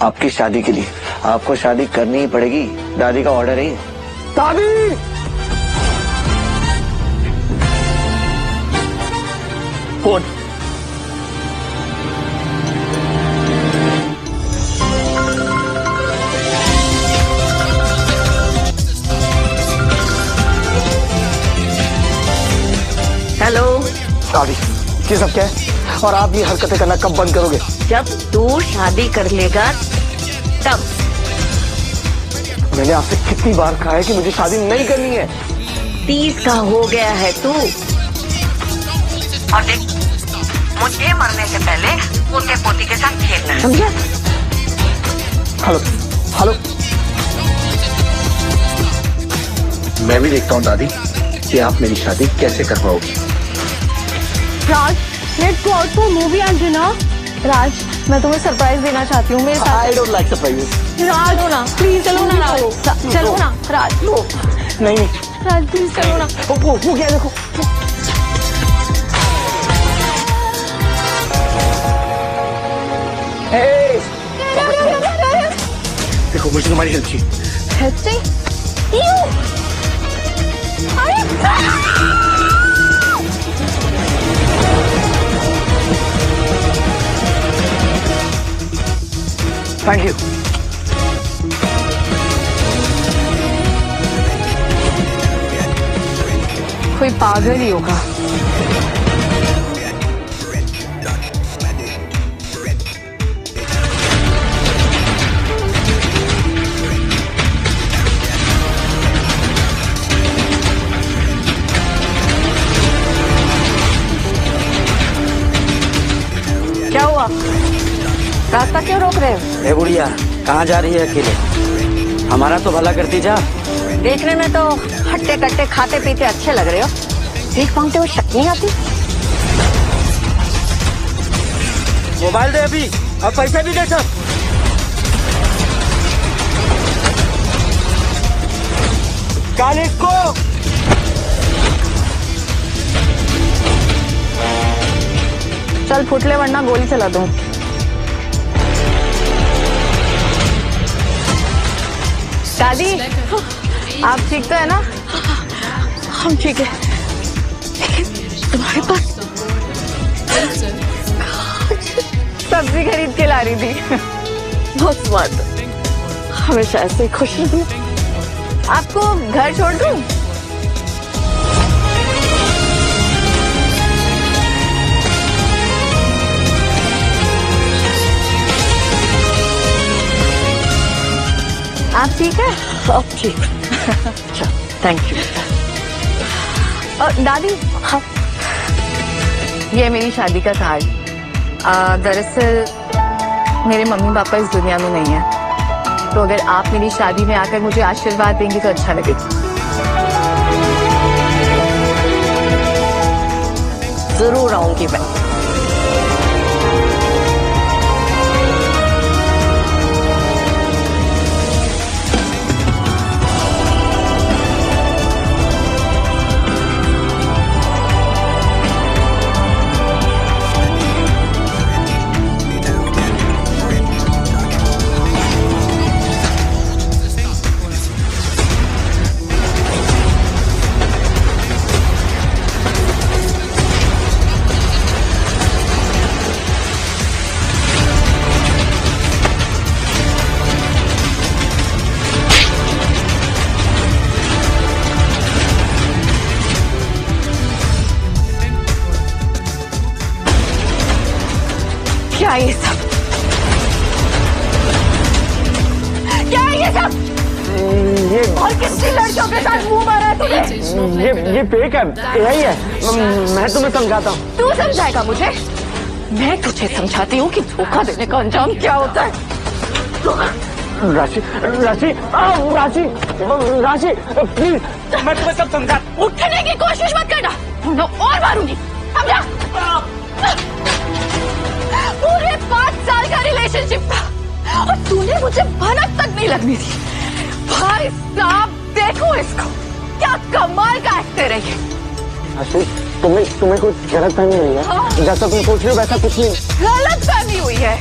आपकी शादी के लिए आपको शादी करनी ही पड़ेगी, दादी का ऑर्डर है। दादी फोन। हेलो दादी ये सब क्या है और आप ये हरकतें करना कब बंद करोगे? जब तू शादी कर लेगा तब। मैंने आपसे कितनी बार कहा है कि मुझे शादी नहीं करनी है। 30 का हो गया है तू। और देख, मुझे मरने से पहले पोते पोती के साथ खेलना, समझा? हेलो हेलो, मैं भी देखता हूँ दादी कि आप मेरी शादी कैसे करवाओगी। Raj, let's go out for movie and dinner. Raj, मैं तुम्हें सरप्राइज देना चाहती हूँ मेरे साथ। I don't like surprises। राज हो ना, प्लीज चलो ना राज, चलो ना राज। नहीं राज प्लीज चलो ना। हो गया देखो। देखो मुझे तुम्हारी हेल्प चाहिए। हेल्प चाहिए? Thank you. कोई पागल ही होगा। क्या हुआ? रास्ता क्यों रोक रहे हो? ए बुढ़िया, कहाँ जा रही है अकेले? हमारा तो भला करती जा। देखने में तो हट्टे कट्टे खाते पीते अच्छे लग रहे हो, भीख मांगते हुए शक नहीं आती? मोबाइल दे अभी, अब पैसे भी दे सब। काल इसको। चल फुटले वरना गोली चला दूं। दादी, आप ठीक तो है ना? हम ठीक है। तुम्हारे पास सब्जी खरीद के ला रही थी। बहुत स्मार्ट, हमेशा ऐसे ही खुश रहूं। आपको घर छोड़ दूं? आप ठीक है? अब ठीक। अच्छा, थैंक यू। दादी, हाँ, ये मेरी शादी का कार्ड। दरअसल मेरे मम्मी पापा इस दुनिया में नहीं है, तो अगर आप मेरी शादी में आकर मुझे आशीर्वाद देंगी तो अच्छा लगेगा। जरूर आऊंगी मैं। क्या ये सब? क्या ये सब? ये और किसकी लड़कियों के साथ मुंह मारा है तुमने? ये फेक है, यही है। मैं तुम्हें समझाता हूँ। तू समझाएगा मुझे? मैं तुझे समझाती हूँ कि धोखा देने का अंजाम क्या होता है। राशि राशि राशि राशि प्लीज, मैं तुम्हें सब समझा। उठने की कोशिश मत करना, वरना और मारूंगी, समझा? पूरे 5 साल का रिलेशनशिप था और तूने मुझे भनक तक नहीं लगनी थी। भाई साहब देखो इसको, क्या कमाल का एक्टर है ये। तुम्हें कुछ गलत फहमी हुई है? जैसा तुम सोच रहे हो वैसा कुछ नहीं। गलत फहमी हुई है,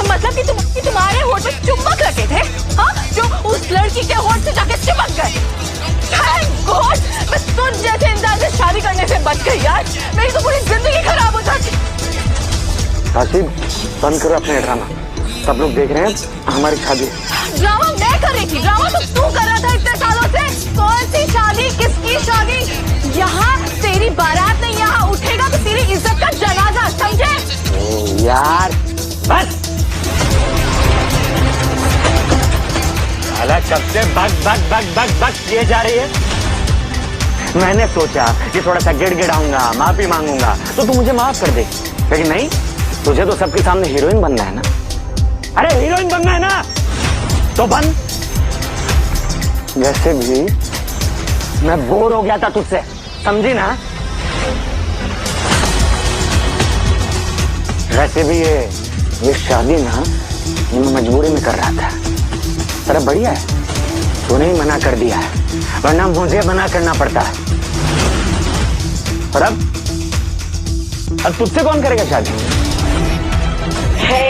मतलब कि तुम्हारे होटल बंद करो अपने ड्रामा। सब लोग देख रहे हैं हमारी शादी। ड्रामा मैं कर रही थी, ड्रामा तो तू कर रहा था इतने सालों से। कौन सी शादी, किसकी शादी? यहाँ तेरी बारात नहीं, यहाँ उठेगा तो तेरी इज्जत का जनाजा, समझे? यार बस कब से बक किए जा रही है। मैंने सोचा कि थोड़ा सा गिड़गिड़ाऊंगा, माफी मांगूंगा तो तू मुझे माफ कर दे, लेकिन नहीं, तुझे तो सबके सामने हीरोइन बनना है ना। अरे हीरोइन बनना है ना तो बन। वैसे भी मैं बोर हो गया था तुझसे, समझी ना। वैसे भी ये शादी ना ये मैं मजबूरी में कर रहा था। अरे बढ़िया है, तूने ही मना कर दिया है, वरना मुझे मना करना पड़ता है। और अब तुझसे कौन करेगा शादी? है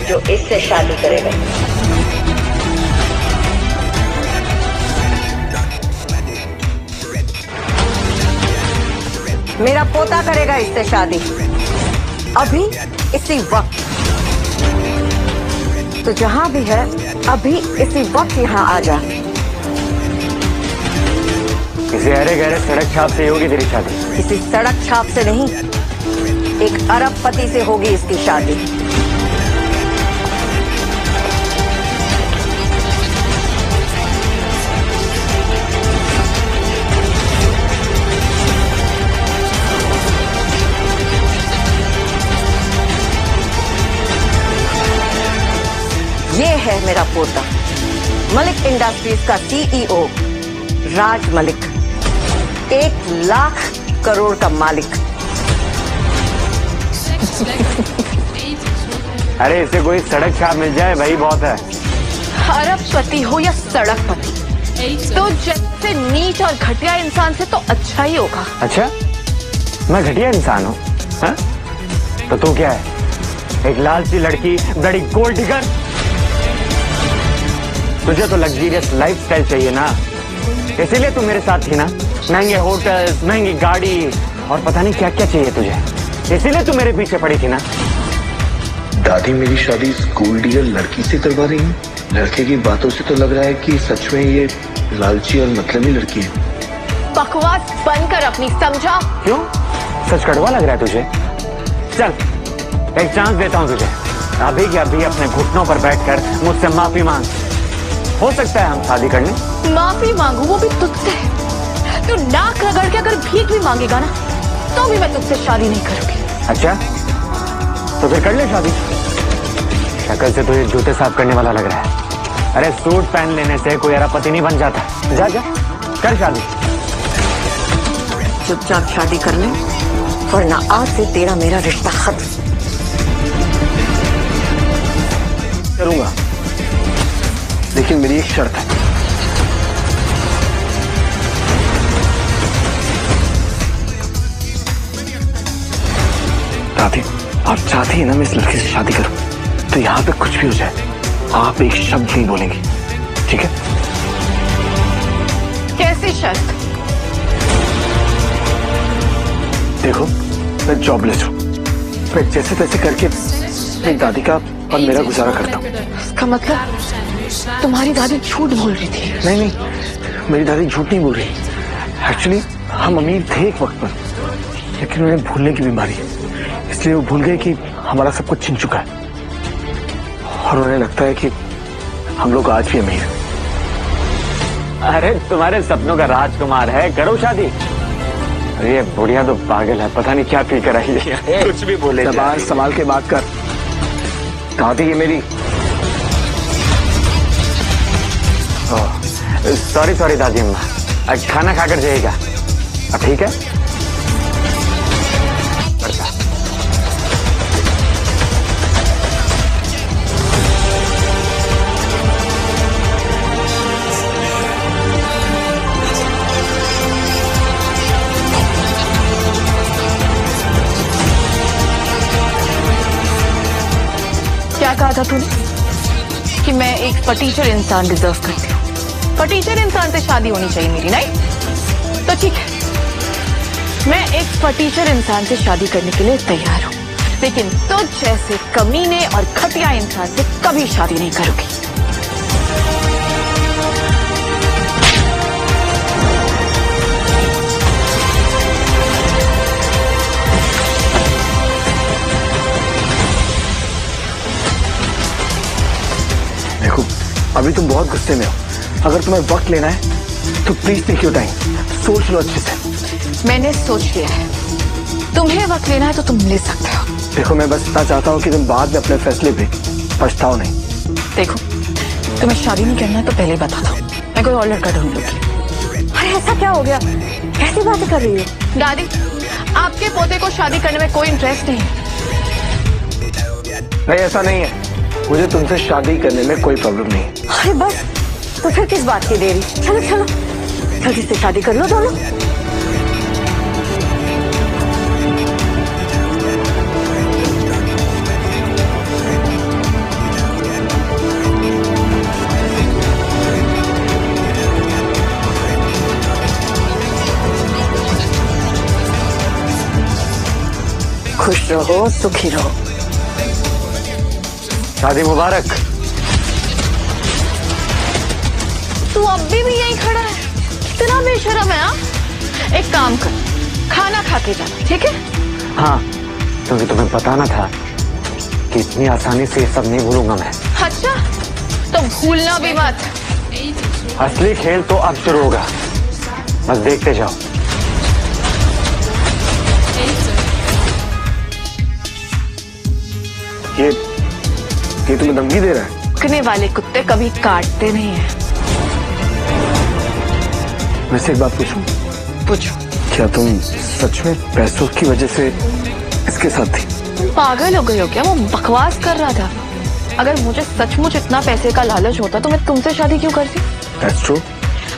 जो इससे शादी करेगा। मेरा पोता करेगा इससे शादी, अभी इसी वक्त। तो जहां भी है अभी इसी वक्त यहाँ आ जा। किसी अरे गहरे सड़क छाप से होगी तेरी शादी? किसी सड़क छाप से नहीं, एक अरबपति से होगी इसकी शादी। ये है मेरा पोता, मलिक इंडस्ट्रीज का सीईओ राज मलिक, 1 लाख करोड़ का मालिक। अरे इसे कोई सड़क छाप मिल जाए वही बहुत है। अरबपति हो या सड़कपति, तो जैसे नीच और घटिया इंसान से तो अच्छा ही होगा। अच्छा, मैं घटिया इंसान हूँ? तो तू क्या है, एक लालची लड़की, बड़ी गोल्ड डिगर? तुझे तो लग्जरियस लाइफस्टाइल चाहिए ना, इसीलिए तू मेरे साथ थी ना। महंगे होटल्स, महंगी गाड़ी और पता नहीं क्या क्या चाहिए तुझे, इसीलिए तू मेरे पीछे पड़ी थी ना। दादी मेरी शादी स्कूल डियर लड़की से करवा रही है। लड़के की बातों से तो लग रहा है कि सच में ये लालची और मतलबी लड़की है। बकवास बंद कर अपनी, समझा? क्यों, सच कड़वा लग रहा है तुझे? चल एक चांस देता हूँ तुझे, अभी के अभी अपने घुटनों पर बैठकर मुझसे माफी मांग। हो सकता है हम शादी करने। माफी मांगू, वो भी तुझसे? तू नाक रगड़ के अगर भीख भी मांगेगा ना तो भी मैं तुझसे शादी नहीं करूंगी। अच्छा, तो फिर कर ले शादी। शक्ल से तो ये जूते साफ करने वाला लग रहा है। अरे सूट पहन लेने से कोई अरबपति नहीं बन जाता। जा जा कर शादी। चुपचाप शादी कर ले, वरना आज से तेरा मेरा रिश्ता खत्म। करूंगा, लेकिन मेरी एक शर्त है। दादी, आप चाहती है ना मैं इस लड़के से शादी करूं, तो यहाँ पे कुछ भी हो जाए आप एक शब्द नहीं बोलेंगी, ठीक है? कैसी शर्त? देखो, मैं जॉबलेस हूँ, मैं जैसे तैसे करके मेरी दादी का और मेरा गुजारा करता हूँ। इसका मतलब तुम्हारी दादी झूठ बोल रही थी? नहीं नहीं, मेरी दादी झूठ नहीं बोल रही। एक्चुअली हम अमीर थे एक वक्त पर, लेकिन उन्हें भूलने की बीमारी है, इसलिए वो भूल गए कि हमारा सब कुछ छिन चुका है, और उन्हें लगता है कि हम लोग आज भी अमीर हैं। अरे तुम्हारे सपनों का राजकुमार है, करो शादी। अरे ये बुढ़िया तो पागल है, पता नहीं क्या फील कर रही है। कुछ भी बोले। जबान संभाल के बात कर। दादी ये मेरी। सॉरी दादी अम्मा, आज खाना खाकर जाइएगा। अब ठीक है? क्या कहा था तूने? कि मैं एक फटीचर इंसान डिजर्व करती हूँ। फटीचर इंसान से शादी होनी चाहिए मेरी, नहीं? तो ठीक है, मैं एक फटीचर इंसान से शादी करने के लिए तैयार हूँ, लेकिन तुझ जैसे कमीने और घटिया इंसान से कभी शादी नहीं करूंगी। देखो, अभी तुम बहुत गुस्से में हो। अगर तुम्हें वक्त लेना है तो प्लीज टेक योर टाइम, सोच लो अच्छे से। मैंने सोच लिया है, तुम्हें वक्त लेना है तो तुम ले सकते हो। देखो, मैं बस इतना चाहता हूँ कि तुम बाद में अपने फैसले पे पछताओ नहीं। देखो, तुम्हें शादी नहीं करना है तो पहले बता दो, मैं कोई और लड़का ढूंढ लूंगी। अरे ऐसा क्या हो गया, कैसी बातें कर रही हो? दादी, आपके पोते को शादी करने में कोई इंटरेस्ट नहीं। नहीं, ऐसा नहीं है। मुझे तुमसे शादी करने में कोई प्रॉब्लम नहीं है। अरे बस, तो फिर किस बात की देरी? चलो चलो, जल्दी से शादी कर लो दोनों। खुश रहो, सुखी रहो। शादी मुबारक। तू अब भी यहीं खड़ा है, इतना बेशरम है। हाँ, एक काम कर, खाना खा के जा, ठीक है? हाँ, क्योंकि तुम्हें बताना था कि इतनी आसानी से ये सब नहीं भूलूंगा मैं। अच्छा, तो भूलना भी मत। असली खेल तो अब शुरू होगा, बस देखते जाओ। ये तुम्हें धमकी दे रहा है? भौंकने वाले कुत्ते कभी काटते नहीं हैं। वैसे एक बात पूछूं? पूछो। क्या तुम सच में पैसों की वजह से इसके साथ थी? पागल हो गई हो क्या? वो बकवास कर रहा था। अगर मुझे सचमुच इतना पैसे का लालच होता तो मैं तुमसे शादी क्यों करती? That's true.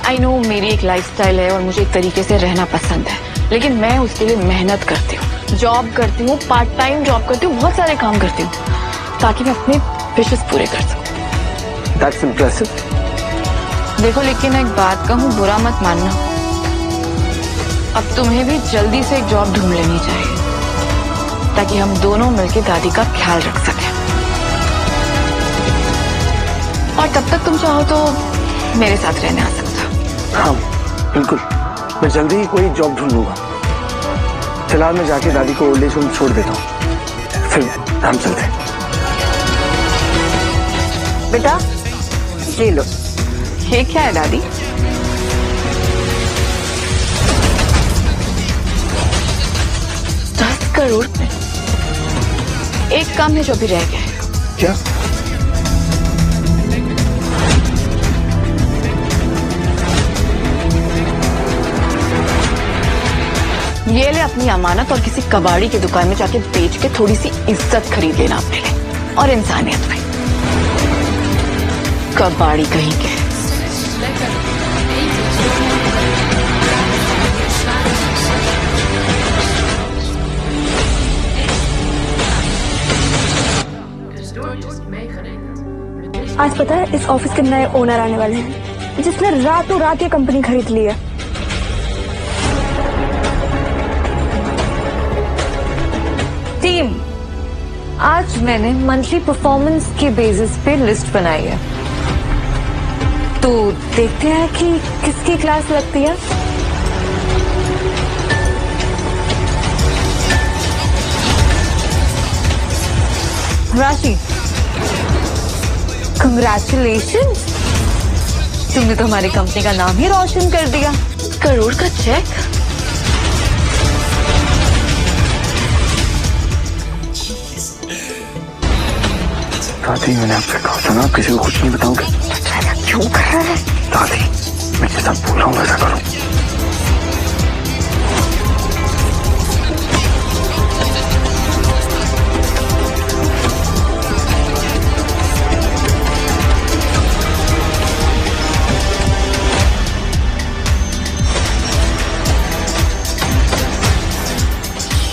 आई नो, मेरी एक लाइफस्टाइल है और मुझे एक तरीके से रहना पसंद है, लेकिन मैं उसके लिए मेहनत करती हूँ, जॉब करती हूँ, पार्ट टाइम जॉब करती हूँ, बहुत सारे काम करती हूँ ताकि मैं अपने विशेस पूरे कर सकूं। That's impressive. देखो, लेकिन एक बात कहूँ, बुरा मत मानना, अब तुम्हें भी जल्दी से एक जॉब ढूंढ लेनी चाहिए ताकि हम दोनों मिलकर दादी का ख्याल रख सकें। और तब तक तुम चाहो तो मेरे साथ रहने आ सकते हो। हाँ, बिल्कुल, मैं जल्दी ही कोई जॉब ढूंढ लूंगा। फिलहाल मैं जाके दादी को ओल्ड एज होम छोड़ देता हूँ, फिर हम चलते हैं। बेटा, ये लो। ये क्या है दादी? $10 करोड़? एक काम है जो भी रह गया है। क्या? ये ले अपनी अमानत और किसी कबाड़ी की दुकान में जाके बेच के थोड़ी सी इज्जत खरीद लेना अपने लिए और इंसानियत में। कबाड़ी कहीं के। आज पता है, इस ऑफिस के नए ओनर आने वाले हैं जिसने रातों रात ये कंपनी खरीद ली है। टीम, आज मैंने मंथली परफॉर्मेंस के बेसिस पे लिस्ट बनाई है, तो देखते हैं कि किसकी क्लास लगती है। राशि, कंग्रेचुलेशंस, तुमने तो हमारी कंपनी का नाम ही रोशन कर दिया। करोड़ का चेक? दादी, मैंने आपसे कहा था ना, आप किसी को कुछ नहीं बताओगे। क्यों कर रहा है? दादी, मैं जैसा बोल रहा हूँ वैसा करो।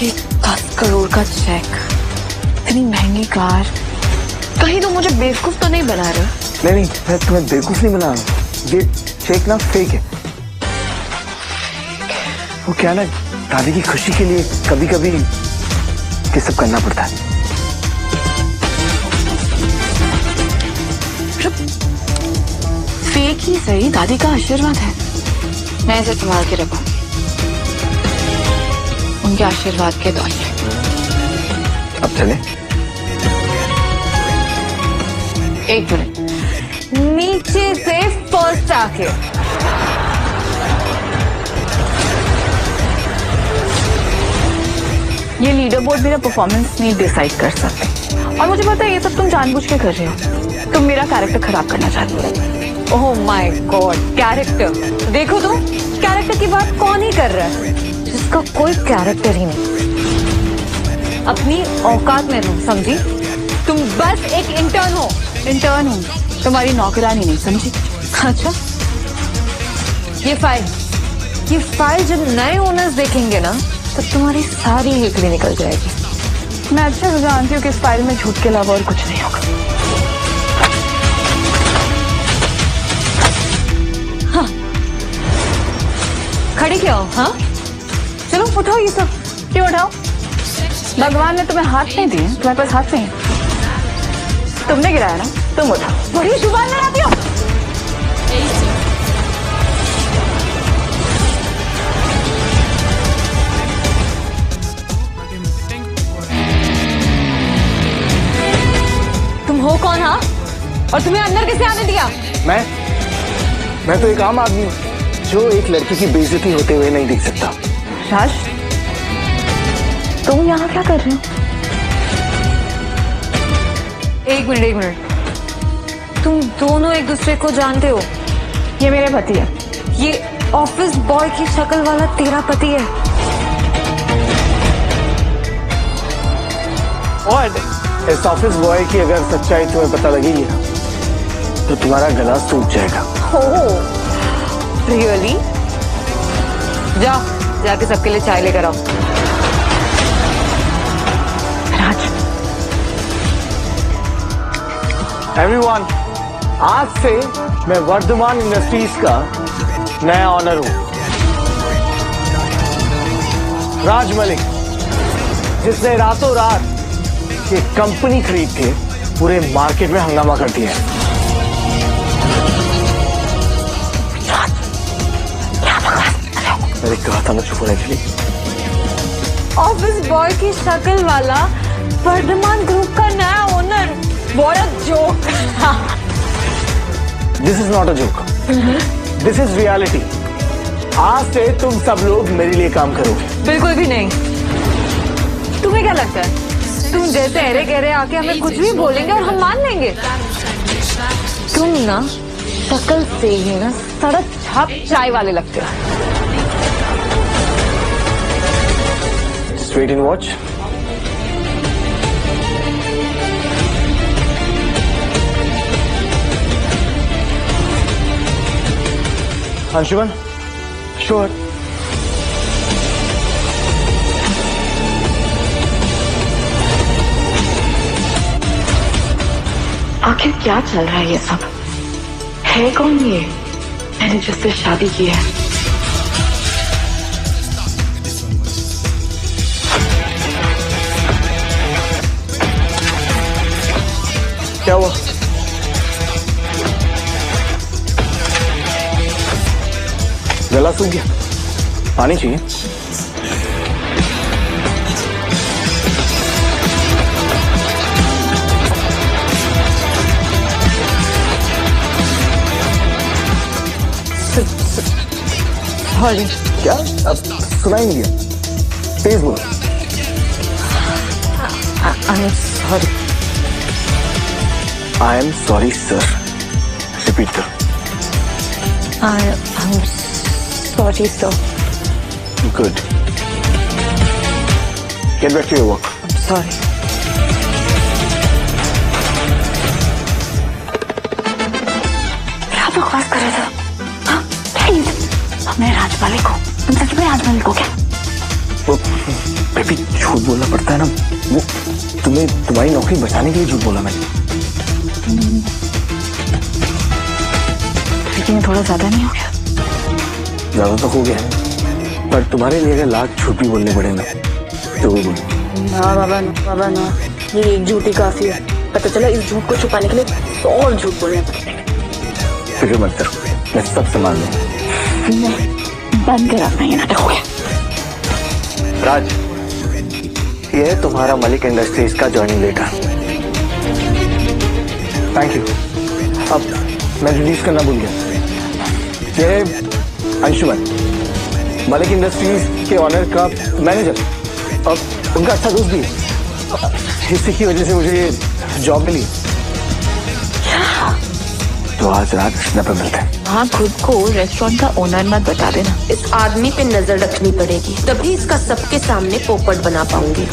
ये 10 करोड़ का चेक, इतनी महंगी कार, कहीं तो मुझे बेवकूफ तो नहीं बना रहे? नहीं, मैं तुम्हें बेवकूफ नहीं बना रहा हूँ। ये चेक ना फेक है। वो क्या ना, दादी की खुशी के लिए कभी कभी इसलिए सब करना पड़ता है। फेक ही सही, दादी का आशीर्वाद है। मैं इसे संभाल के रखूं, उनके आशीर्वाद के दौर पे। अब चले। एक मिनट, नीचे से फर्स्ट आके। ये लीडर बोर्ड मेरा परफॉर्मेंस नहीं डिसाइड कर सकते, और मुझे पता है ये सब तुम जानबूझ के कर रहे हो। तुम मेरा कैरेक्टर खराब करना चाहते हो। ओह माय गॉड, कैरेक्टर देखो तो, कैरेक्टर की बात कौन ही कर रहा है जिसका कोई कैरेक्टर ही नहीं। अपनी औकात में रहो, समझी? तुम बस एक इंटर्न हो। इंटर्न हूँ, तुम्हारी नौकरानी नहीं, समझी? अच्छा, ये फाइल जब नए ओनर्स देखेंगे ना, तब तुम्हारी सारी हिकड़ी निकल जाएगी। मैं अच्छे से जानती हूँ कि इस फाइल में झूठ के अलावा और कुछ नहीं होगा। हाँ, खड़ी क्यों हो? हाँ, चलो उठाओ ये सब। क्यों उठाओ? भगवान ने तुम्हें हाथ नहीं दिए, तुम्हारे पास हाथ नहीं है। तुमने गिराया ना, तुम उठाओ। बड़ी जुबान लड़ाती हो। तुम हो कौन? हाँ, और तुम्हें अंदर किसे आने दिया? मैं तो एक आम आदमी हूँ जो एक लड़की की बेइज्जती होते हुए नहीं देख सकता। राज, तुम यहाँ क्या कर रहे हो? एक मिनट, तुम दोनों एक दूसरे को जानते हो? ये मेरे पति है। ये ऑफिस बॉय की शक्ल वाला तेरा पति है? और इस ऑफिस बॉय की अगर सच्चाई तुम्हें पता लगेगी ना, तो तुम्हारा गला सूख जाएगा। Oh really? जाओ, जाके सबके लिए चाय लेकर आओ। राज, एवरीवन, आज से मैं वर्धमान इंडस्ट्रीज का नया ऑनर हूं, राज मलिक, जिसने रातों रात ये कंपनी खरीद के पूरे मार्केट में हंगामा कर दिया है। मैंने कहा था मैं चुप होने के लिए। ऑफिस बॉय की शक्ल वाला वर्धमान ग्रुप का नया owner. What a joke. This is not a joke, this is reality. आज से तुम सब लोग मेरे लिए काम करोगे। बिल्कुल भी नहीं। तुम्हें क्या लगता है तुम जैसे अरे गहरे आके हमें कुछ भी बोलेंगे और हम मान लेंगे? तुम ना शक्ल से ही ना सड़क छाप चाय वाले लगते हो। Just wait and watch. Anshuman, sure. आखिर क्या चल रहा है ये सब? है कौन ये मैंने जिससे शादी की है? क्या हुआ? गला सूख गया? पानी चाहिए? सॉरी। क्या? अब सुनाई नहीं दिया, तेज बोलो। I am sorry. I am sorry sir. Repeat करो। I am sorry sir. Good, get back to your work. Sorry. क्या बकवास कर रहे थे? हाँ, प्लीज। मैं राज मलिक हूँ। तुम सच में राज मलिक हो क्या? वो बेबी, झूठ बोलना पड़ता है ना। वो तुम्हें तुम्हारी नौकरी बचाने के लिए झूठ बोला मैंने। लेकिन ये थोड़ा ज्यादा नहीं हो गया? ज्यादा तो हो गया, पर तुम्हारे लिए अगर लाख झूठ भी बोलने पड़े ना, तो वो बोलो। ना बाबा ना, ये एक झूठ ही काफी है। पता चला इस झूठ को छुपाने के लिए और झूठ बोलने पड़ेंगे। फिक्र मत करो, मैं सब संभाल लूंगा। बंद कर अपना ये नाटक, हो गया। राज, ये है तुम्हारा मलिक इंडस्ट्रीज का ज्वाइनिंग लेटर। Thank you. अब मैं रिलीज करना भूल गया। ये अंशुमन, मलिक इंडस्ट्रीज के ऑनर का मैनेजर और उनका अच्छा दोस्त भी है। इसी की वजह से मुझे ये जॉब मिली। तो आज रात स्नैप पे मिलते हैं। हाँ, खुद को रेस्टोरेंट का ओनर मत बता देना। इस आदमी पे नजर रखनी पड़ेगी, तभी इसका सबके सामने पोपट बना पाऊंगी।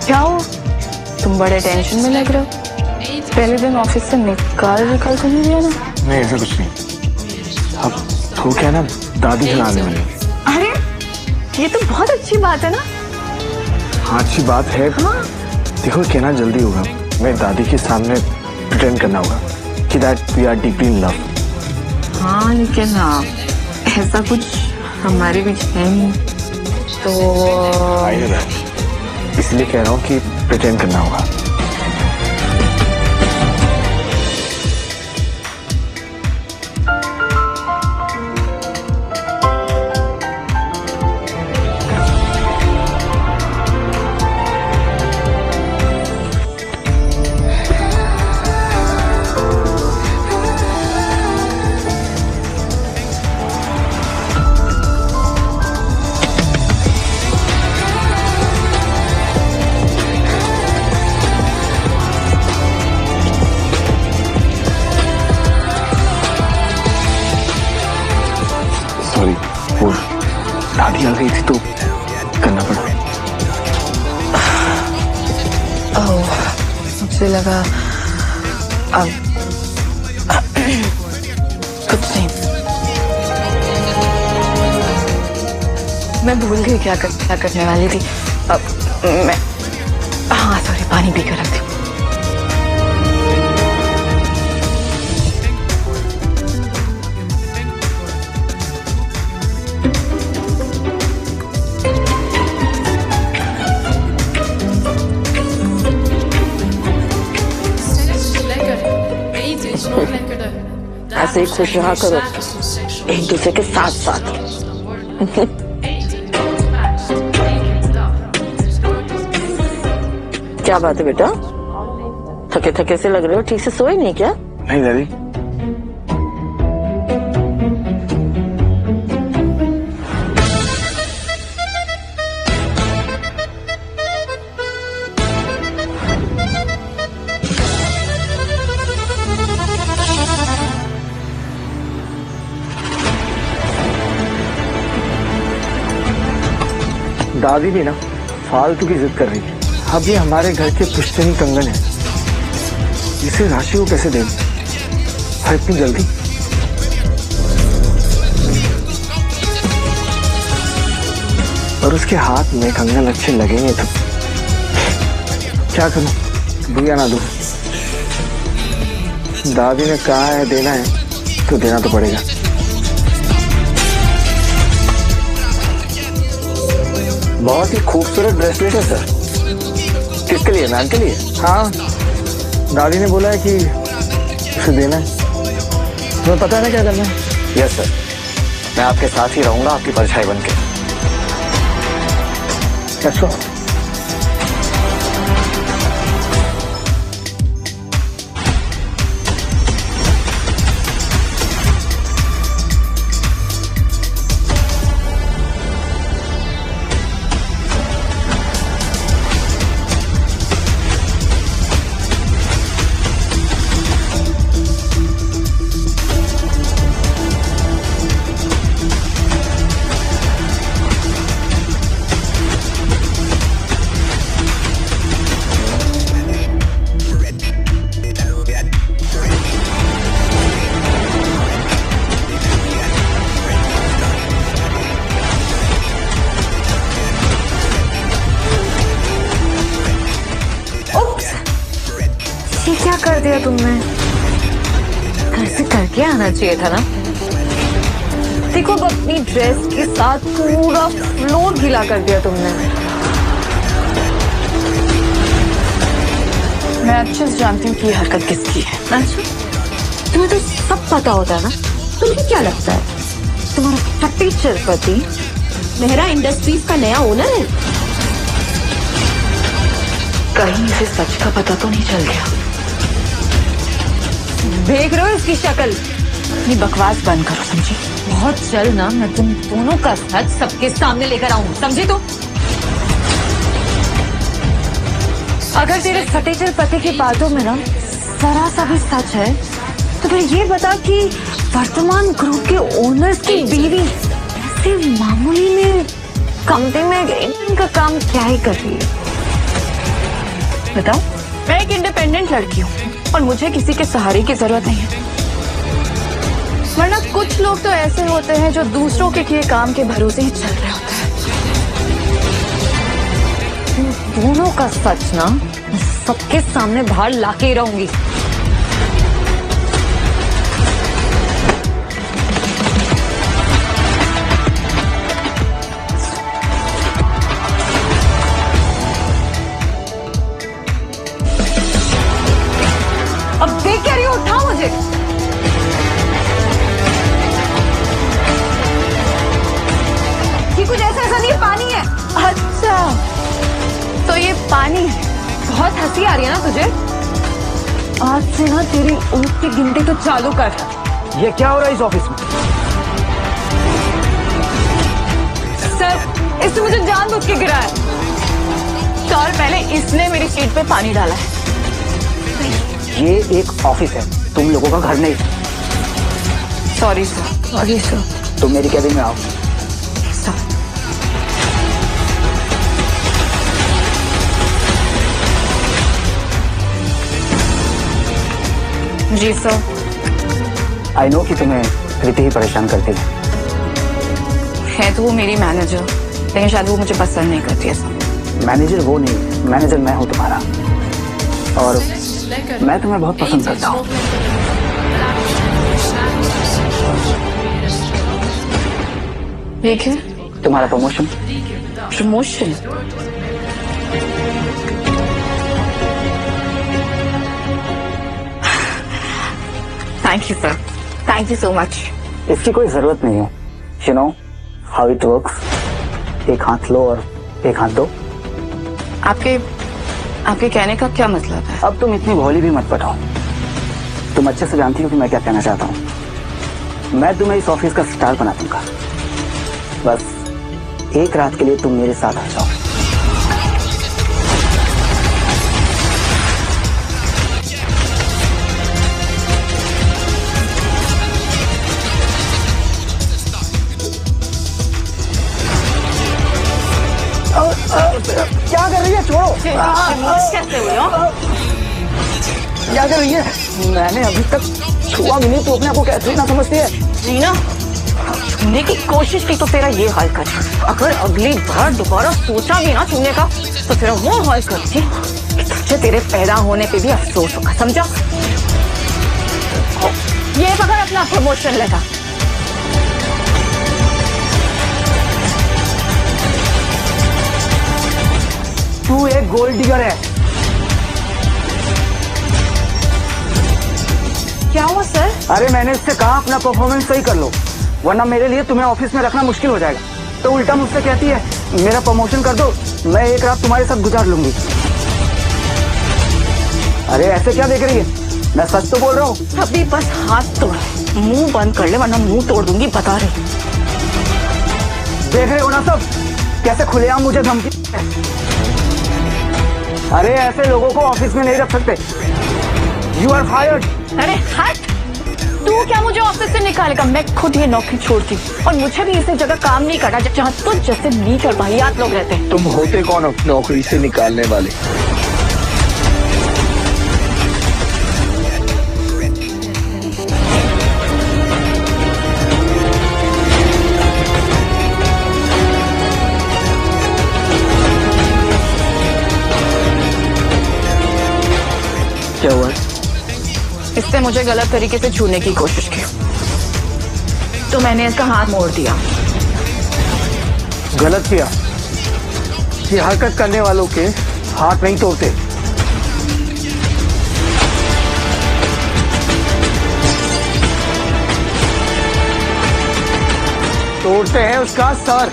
क्या हो, तुम बड़े टेंशन में लग रहे हो? पहले दिन ऑफिस से निकाल तो नहीं दिया ना? नहीं, ऐसा कुछ नहीं। अब तो क्या ना, दादी खिलाने वाली। अरे ये तो बहुत अच्छी बात है ना। हाँ, अच्छी बात है। हाँ। देखो कहना जल्दी होगा, मैं दादी के सामने प्रिटेंड करना होगा कि that we are deeply in love. हाँ, लेकिन ऐसा कुछ हमारे बीच है नहीं तो। इसलिए कह रहा हूँ कि प्रिटेंड करना होगा। सॉरी, वो दादी आ गई थी तो करना पड़ा। ओह, मुझे लगा अब कुछ नहीं। मैं भूल गई क्या करने वाली थी। अब मैं हाँ सॉरी, पानी पी कर रखती हूँ। ऐसे ही खुश रहा करो एक दूसरे के साथ साथ। क्या बात है बेटा, थके थके से लग रहे हो, ठीक से सोए नहीं क्या? नहीं दादी, दादी भी ना फालतू की जिद कर रही है। अब ये हमारे घर के पुश्तनी कंगन है, इसे राशि को कैसे दें? और इतनी जल्दी? और उसके हाथ में कंगन अच्छे लगेंगे तो क्या करूं, दूं या ना दूं? दादी ने कहा है देना है तो देना तो पड़ेगा। बहुत ही खूबसूरत ब्रेसलेट है सर। किसके लिए? मैम के लिए? हाँ, दादी ने बोला है कि उसे देना है। तुम्हें पता है ना क्या करना है? यस सर, मैं आपके साथ ही रहूंगा, आपकी परछाई बनके। कैसा? ये क्या कर दिया तुमने? कैसे कर करके आना चाहिए था ना। देखो अब अपनी ड्रेस के साथ पूरा फ्लोर गीला कर दिया तुमने। मैं अच्छे से जानती हूँ कि ये हरकत किसकी है। अच्छा, तुम्हें तो सब पता होता है ना। तुम्हें क्या लगता है तुम्हारा फटी चरपति मेहरा इंडस्ट्रीज का नया ओनर है? कहीं इसे सच का पता तो नहीं चल गया? देख रहे हो इसकी शक्ल? ये बकवास बंद करो, समझी? बहुत जल्द ना मैं तुम दोनों का सच सबके सामने लेकर आऊं, समझी तुम? अगर तेरे फटेचर पति की बातों में ना जरा सा भी सच है तो फिर ये बता कि वर्तमान ग्रुप के ओनर्स की बीवी ऐसे मामूली में कंपनी में इनका काम क्या ही कर रही है? बताओ, मैं एक इंडिपेंडेंट लड़की हूँ और मुझे किसी के सहारे की जरूरत नहीं है। वरना कुछ लोग तो ऐसे होते हैं जो दूसरों के किए काम के भरोसे ही चल रहे होते हैं। तुम दोनों का सच ना मैं सबके सामने बाहर लाके ही रहूंगी। अब देख क्या रही हो? उठाओ मुझे। ये कुछ ऐसा नहीं, पानी है। अच्छा, तो ये पानी है। बहुत हंसी आ रही है ना तुझे? आज से ना तेरी ऊँट की गिनती तो चालू कर। ये क्या हो रहा है इस ऑफिस में? सर, इसने मुझे जानबूझ के गिराया है। तो और पहले इसने मेरी सीट पे पानी डाला है। ये एक ऑफिस है, तुम लोगों का घर नहीं। Sorry sir. Sorry sir. तुम मेरी कैबिन में आओ। जी सर। आई नो कि तुम्हें प्रीति ही परेशान करती है तो वो मेरी मैनेजर, लेकिन शायद वो मुझे पसंद नहीं करती है सर। मैनेजर वो नहीं, मैनेजर मैं हूँ तुम्हारा, और मैं तुम्हें बहुत पसंद करता हूँ। ठीक है, तुम्हारा promotion. Promotion? Thank you sir, thank you so much. इसकी कोई जरूरत नहीं है। You know how it works. एक हाथ लो और एक हाथ दो। आपके कहने का क्या मतलब है? अब तुम इतनी भोली भी मत पटाओ। तुम अच्छे से जानती हो कि मैं क्या कहना चाहता हूँ। मैं तुम्हें इस ऑफिस का स्टार बना दूंगा। बस एक रात के लिए तुम मेरे साथ आ जाओ। क्या कर रही है? छोड़ो। कैसे हुई हो? क्या कर रही है? मैंने अभी तक छुआ भी नहीं, तो अपने आप को कैसे ना समझती है? जीना, छूने की कोशिश की तो तेरा ये हाल कर। अगर अगली बार दोबारा सोचा भी ना छूने का तो तेरा वो हाल करती कि तुझे तेरे पैदा होने पे भी अफसोस होगा, समझा? ये पकड़ अपना प्रमोशन लेगा। तू एक गोल्ड डिगर है। क्या हुआ सर? अरे मैंने इससे कहा अपना परफॉर्मेंस सही कर लो, वरना मेरे लिए तुम्हें ऑफिस में रखना मुश्किल हो जाएगा। तो उल्टा मुझसे कहती है मेरा प्रमोशन कर दो, मैं एक रात तुम्हारे साथ गुजार लूंगी। अरे ऐसे क्या देख रही है? मैं सच तो बोल रहा हूँ। अभी बस हाथ तोड़, मुंह बंद कर ले वरना मुंह तोड़ दूंगी, बता रही। देख रहे हो ना सब कैसे खुलेआम मुझे धमकी। अरे ऐसे लोगों को ऑफिस में नहीं रख सकते। You are fired. अरे हट! तू क्या मुझे ऑफिस से निकालेगा? मैं खुद ये नौकरी छोड़ती और मुझे भी इस जगह काम नहीं करना जहाँ तो जैसे नीच और वाहियात लोग रहते हैं। तुम होते कौन हो नौकरी से निकालने वाले? क्या हुआ? इससे इसने मुझे गलत तरीके से छूने की कोशिश की तो मैंने इसका हाथ मोड़ दिया। गलत किया। ये हरकत करने वालों के हाथ नहीं तोड़ते। तोड़ते हैं उसका सर।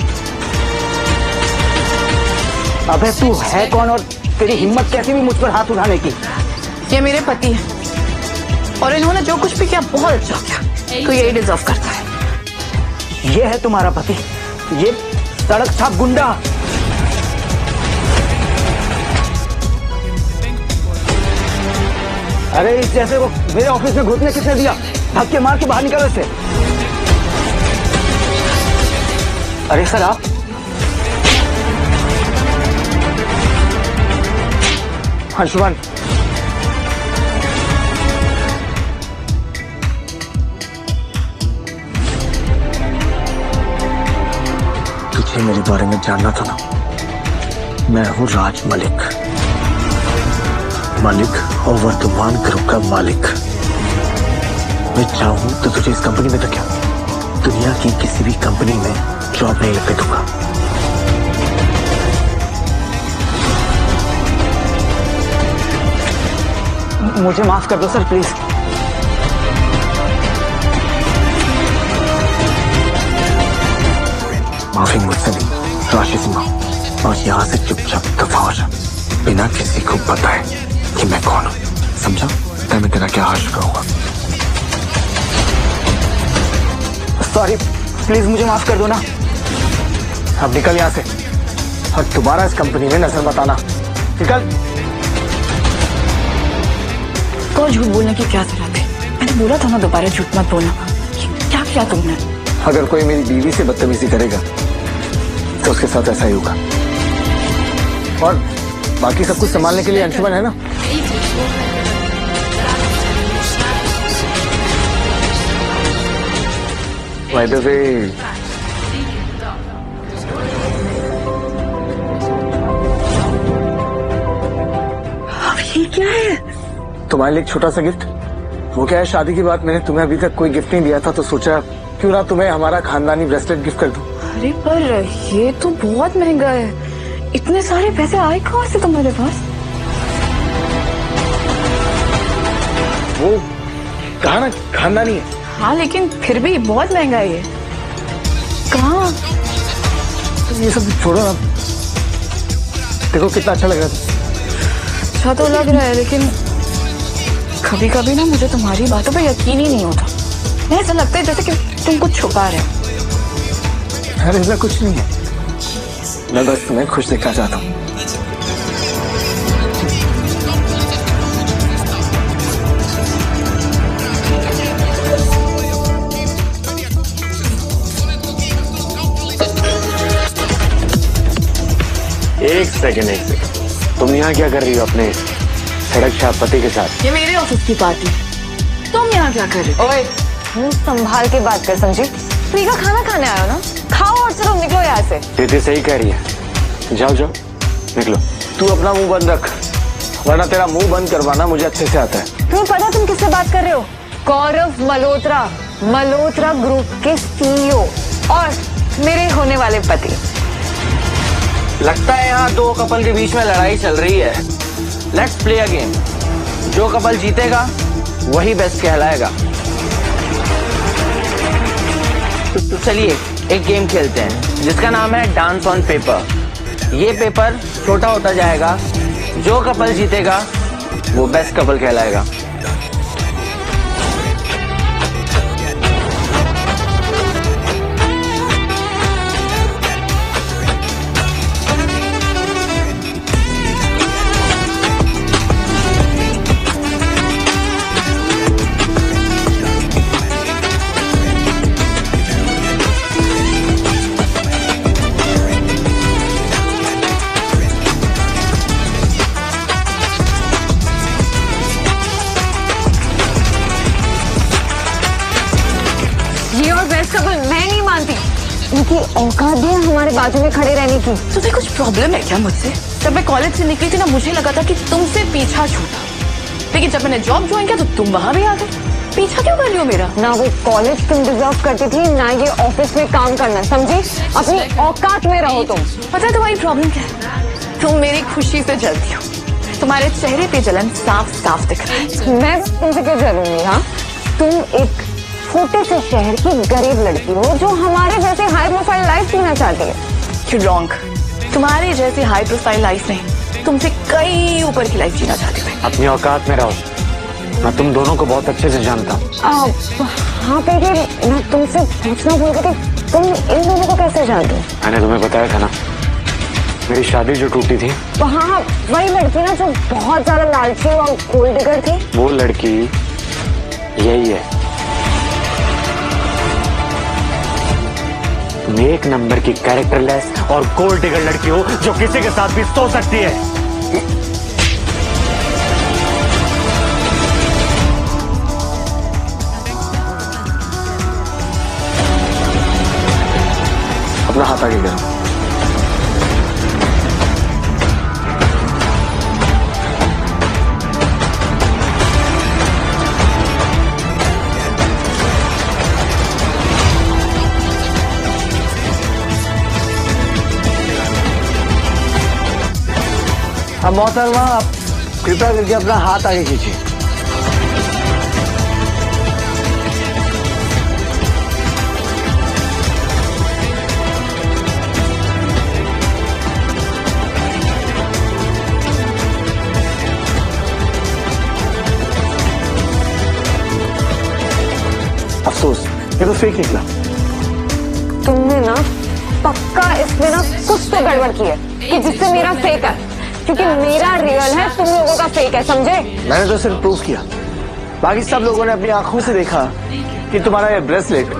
अबे तू है कौन और तेरी हिम्मत कैसी भी मुझ पर हाथ उठाने की? ये मेरे पति है और इन्होंने जो कुछ भी किया बहुत अच्छा किया, तो यही डिजर्व करता है। ये है तुम्हारा पति, ये सड़क छाप गुंडा। अरे इस जैसे को मेरे ऑफिस में घुसने किसने दिया? धक्के मार के बाहर निकलो इससे। अरे सर आप अंशुमान, तुझे मेरे बारे में जानना था ना? मैं हूं राज मलिक, मलिक और वर्धमान ग्रुप का मालिक। मैं चाहूं तो तुझे इस कंपनी में तो क्या, दुनिया की किसी भी कंपनी में जॉब नहीं लगने दूंगा। मुझे माफ कर दो सर प्लीज। माफी मुझसे नहीं, राशि से मांग और यहाँ से चुपचाप दफा हो जा, बिना किसी को बताए कि मैं कौन हूँ। समझा? मैं तेरा क्या हाल करूंगा। सॉरी, प्लीज मुझे माफ कर दो ना। अब निकल यहाँ से और दोबारा इस कंपनी में नजर मत आना। निकल। को झूठ बोलने की क्या जरूरत है? मैंने बोला था ना दोबारा झूठ मत बोलना। क्या किया तुमने? अगर कोई मेरी बीवी से बदतमीजी करेगा तो उसके साथ ऐसा ही होगा। और बाकी सब कुछ संभालने के लिए अंशुमन है ना? बाय द वे, ये क्या है? तुम्हारे लिए एक छोटा सा गिफ्ट। वो क्या है, शादी के बाद मैंने तुम्हें अभी तक कोई गिफ्ट नहीं दिया था, तो सोचा क्यों ना तुम्हें हमारा खानदानी ब्रेसलेट गिफ्ट कर दूं। अरे पर ये तो बहुत महंगा है। इतने सारे पैसे आए कहाँ से तुम्हारे पास? वो कहा ना खानदानी है। हाँ लेकिन फिर भी बहुत महंगा है ये। कहाँ? तुम ये सब छोड़ो ना, देखो कितना अच्छा लग रहा था। अच्छा तो लग रहा है, लेकिन कभी कभी ना मुझे तुम्हारी बातों पे यकीन ही नहीं होता। ऐसा लगता है जैसे कि तुम कुछ छुपा रहे हो। अरे ऐसा कुछ नहीं है, मैं बस तुम्हें खुश देखना चाहता हूँ। एक सेकंड, तुम यहाँ क्या कर रही हो अपने सड़क छाप पति के साथ? ये मेरे ऑफिस की पार्टी, तुम यहाँ क्या कर रहे हो? ओए, मुंह संभाल के बात कर समझी। फ्री का खाना खाने आयो ना, खाओ और चलो निकलो यहाँ से। दीदी सही कह रही है, जाओ जाओ निकलो। तू अपना मुंह बंद रख, वरना तेरा मुंह बंद करवाना मुझे अच्छे से आता है। तुम्हें पता तुम किससे बात कर रहे हो? गौरव मल्होत्रा, मल्होत्रा ग्रुप के सीईओ और मेरे होने वाले पति। लगता है यहाँ दो कपल के बीच में लड़ाई चल रही है। Let's play a game. जो कपल जीतेगा वही बेस्ट कहलाएगा। तो चलिए एक गेम खेलते हैं जिसका नाम है डांस ऑन पेपर। ये पेपर छोटा होता जाएगा, जो कपल जीतेगा वो बेस्ट कपल कहलाएगा। इनकी औकात है हमारे बाजू में खड़े रहने की। तुम्हें कुछ प्रॉब्लम है क्या मुझसे? जब मैं कॉलेज से निकली थी ना, मुझे लगा था कि तुमसे पीछा छूटा, लेकिन जब मैंने जॉब ज्वाइन किया तो तुम वहां भी आ गए। पीछा क्यों कर रही हो मेरा? ना वो कॉलेज तुम डिजर्व करती थी, ना ये ऑफिस में काम करना, समझी? अपनी औकात में रहो तुम। पता है तुम्हारी प्रॉब्लम क्या है? तुम मेरी खुशी से जलती हो। तुम्हारे चेहरे पे जलन साफ साफ दिख रहा है। मैं तुमसे क्यों जलूंगी? हाँ, तुम एक छोटे से शहर की गरीब लड़की हो जो हमारे जैसे हाई प्रोफाइल लाइफ जीना चाहती है। You're wrong. तुम्हारे जैसी हाई प्रोफाइल लाइफ नहीं, तुमसे कई ऊपर की लाइफ जीना चाहती हूँ। अपनी औकात में रहो। मैं तुम दोनों को बहुत अच्छे से जानता हूँ। हाँ बेटे, मैं तुमसे पूछना भूल गई थी, तुम इन दोनों को कैसे जानते हो? मैंने तुम्हें बताया था ना, मेरी शादी जो टूटी थी। हाँ, वही लड़की ना जो बहुत ज्यादा लालची और गोल्ड डिगर थी। वो लड़की यही है। तुम एक नंबर की कैरेक्टरलेस और गोल्ड डिगर लड़की हो जो किसी के साथ भी सो सकती है। अपना हाथ आगे करो। अब मोहतरमा, आप कृपया करके अपना हाथ आगे खींचिए। अफसोस, ये तो फेक निकला। तुमने ना पक्का इसमें ना कुछ तो गड़बड़ की है कि जिससे मेरा फेक है, क्योंकि मेरा रियल है, तुम लोगों का फेक है, समझे? मैंने तो सिर्फ प्रूफ किया, बाकी सब लोगों ने अपनी आंखों से देखा कि तुम्हारा ये ब्रेसलेट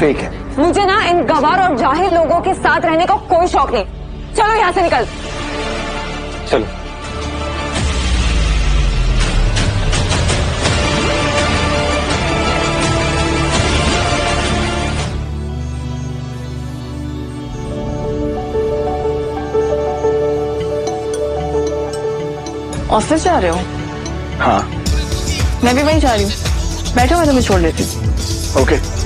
फेक है। मुझे ना इन गवार और जाहिल लोगों के साथ रहने का कोई शौक नहीं। चलो यहाँ से निकल। चलो। ऑफिस जा रहे हो? हाँ। मैं भी वहीं जा रही हूँ। बैठो, मैं तुम्हें छोड़ देती हूँ। ओके।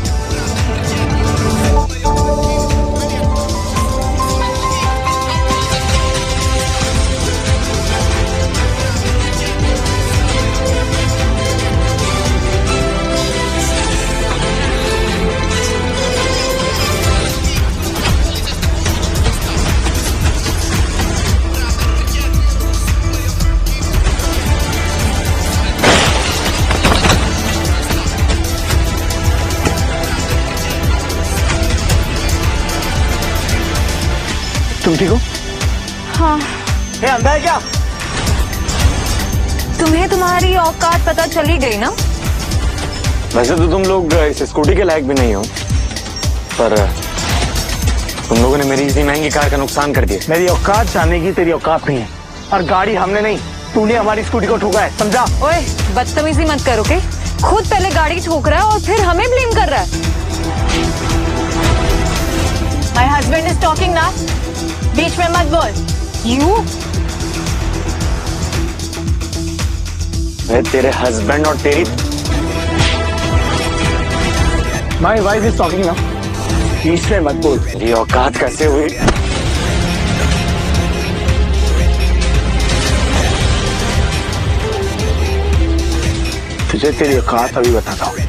तुम ठीक हो? हाँ। ये अंधा है क्या? तुम्हें तुम्हारी औकात पता चली गई ना? वैसे तो तुम लोग इस स्कूटी के लायक भी नहीं हो, पर तुम लोगों ने मेरी इतनी महंगी कार का नुकसान कर दिया। मेरी औकात जानने की तेरी औकात नहीं है, और गाड़ी हमने नहीं, तूने हमारी स्कूटी को ठोका है, समझा? ओए, बदतमीजी मत करो के। खुद पहले गाड़ी ठोक रहा है और फिर हमें ब्लेम कर रहा है। माय हस्बैंड इज टॉकिंग ना, बीच में मत बोल। यू? मैं तेरे हस्बैंड और तेरी माई वाइफ इज टॉकिंग ना, बीच में मत बोल। तेरी औकात कैसे हुई? तुझे तेरी औकात अभी बताता हूँ।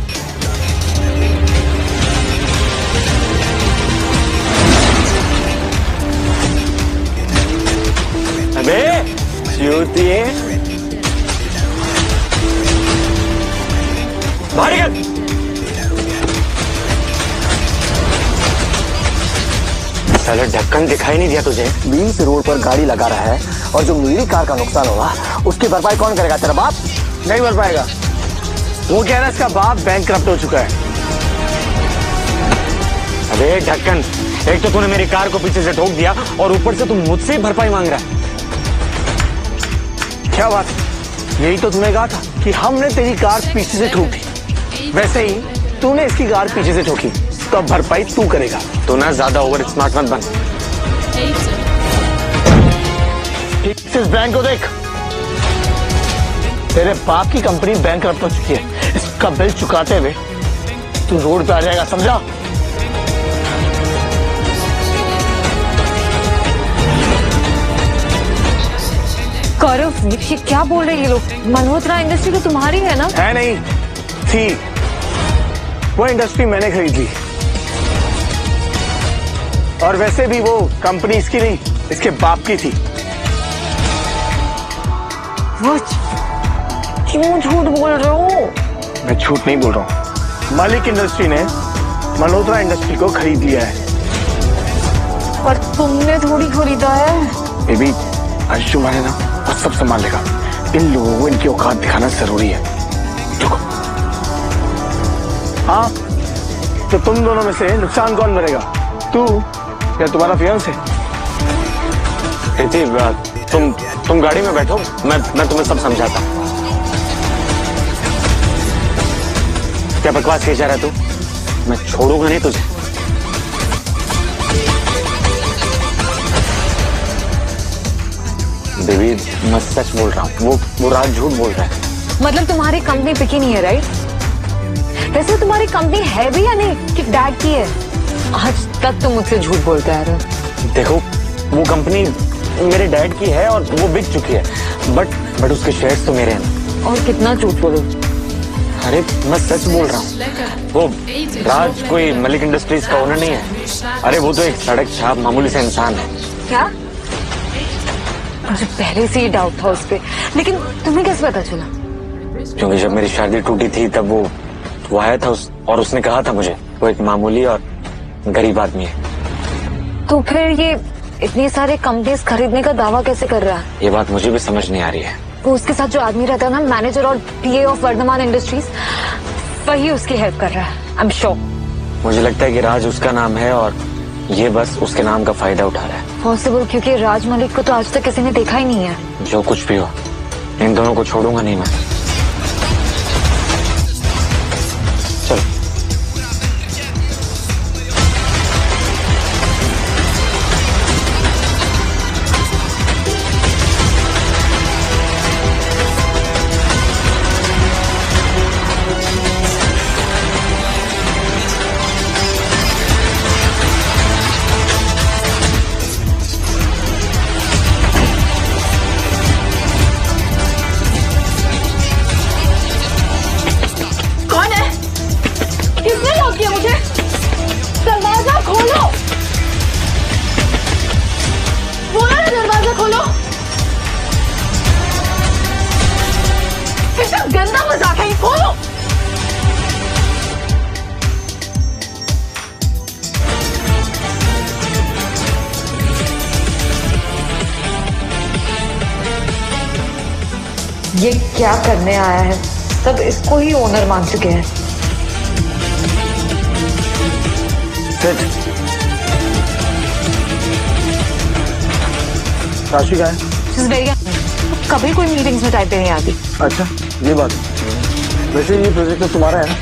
अबे चूतिए, बाहर निकल। साला ढक्कन दिखाई नहीं दिया तुझे? बीच रोड पर गाड़ी लगा रहा है, और जो मेरी कार का नुकसान होगा उसकी भरपाई कौन करेगा? तेरा बाप नहीं भर पाएगा। वो कह रहा है इसका बाप बैंकक्रप्ट हो चुका है। अबे ढक्कन, एक तो तूने मेरी कार को पीछे से ठोक दिया और ऊपर से तू मुझसे ही भरपाई मांग रहा है। क्या बात? यही तो तूने कहा था कि हमने तेरी कार पीछे से ठोकी, वैसे ही तूने इसकी कार पीछे से ठोकी, तो अब भरपाई तू करेगा। तू ना ज्यादा ओवर स्मार्ट मत बन। ठीक से इस बैंक को देख। तेरे बाप की कंपनी बैंकरप्ट हो चुकी है। इसका बिल चुकाते हुए तू रोड पे आ जाएगा, समझा? गौरव, ये क्या बोल रहे हैं ये लोग? मल्होत्रा इंडस्ट्री तो तुम्हारी है ना? है नहीं, थी। वो इंडस्ट्री मैंने खरीद ली। और वैसे भी वो कंपनी इसकी नहीं, इसके बाप की थी। क्यों झूठ बोल रहे हो? मैं झूठ नहीं बोल रहा हूँ। मालिक इंडस्ट्री ने मल्होत्रा इंडस्ट्री को खरीद लिया है। पर तुमने थोड़ी खरीदा है। बेबी, अंशु माने ना, वो सब संभाल लेगा। इन लोगों को इनकी औकात दिखाना जरूरी है। रुको। हाँ, तो तुम दोनों में से नुकसान कौन भरेगा? तू या तुम्हारा फियांसे? प्रीति, तुम गाड़ी में बैठो, मैं तुम्हें सब समझाता हूँ। क्या बकवास किए जा रहा है तू? मैं छोड़ूंगा नहीं तुझे। बेबी, मैं सच बोल रहा हूँ। वो राज झूठ बोल रहा है। मतलब तुम्हारी कंपनी बिकी नहीं है, राइट? वैसे तुम्हारी कंपनी है भी या नहीं कि डैड की है? आज तक तुम मुझसे झूठ बोलते आ रहे हो। देखो, वो कंपनी मेरे डैड की है और वो बिक चुकी है, बट उसके शेयर्स तो मेरे हैं। और कितना झूठ बोलो? अरे मैं सच बोल रहा हूँ। वो राज कोई मलिक इंडस्ट्रीज का ओनर नहीं है। अरे वो तो एक सड़क छाप मामूली से इंसान है। क्या? मुझे पहले से ही डाउट था उस पे, लेकिन तुम्हें कैसे पता चला? क्योंकि जब मेरी शादी टूटी थी तब वो आया था और उसने कहा था मुझे वो एक मामूली और गरीब आदमी है। तो फिर ये इतनी सारे कंपनीज खरीदने का दावा कैसे कर रहा है? ये बात मुझे भी समझ नहीं आ रही है। वो उसके साथ जो आदमी रहता है ना, मैनेजर और पीए ऑफ वर्धमान इंडस्ट्रीज, वही उसकी हेल्प कर रहा है। I am sure. मुझे लगता है कि राज उसका नाम है और ये बस उसके नाम का फायदा उठा रहा है। पॉसिबल, क्योंकि राज मलिक को तो आज तक किसी ने देखा ही नहीं है। जो कुछ भी हो, इन दोनों को छोड़ूंगा नहीं मैं। चलो। गंदा मजाक है, खोलो। ये क्या करने आया है? सब इसको ही ओनर मान चुके हैं। राशि का है? कभी कोई मीटिंग्स में टाइप नहीं आती। अच्छा, ये बात। वैसे ये प्रोजेक्ट तो तुम्हारा है ना?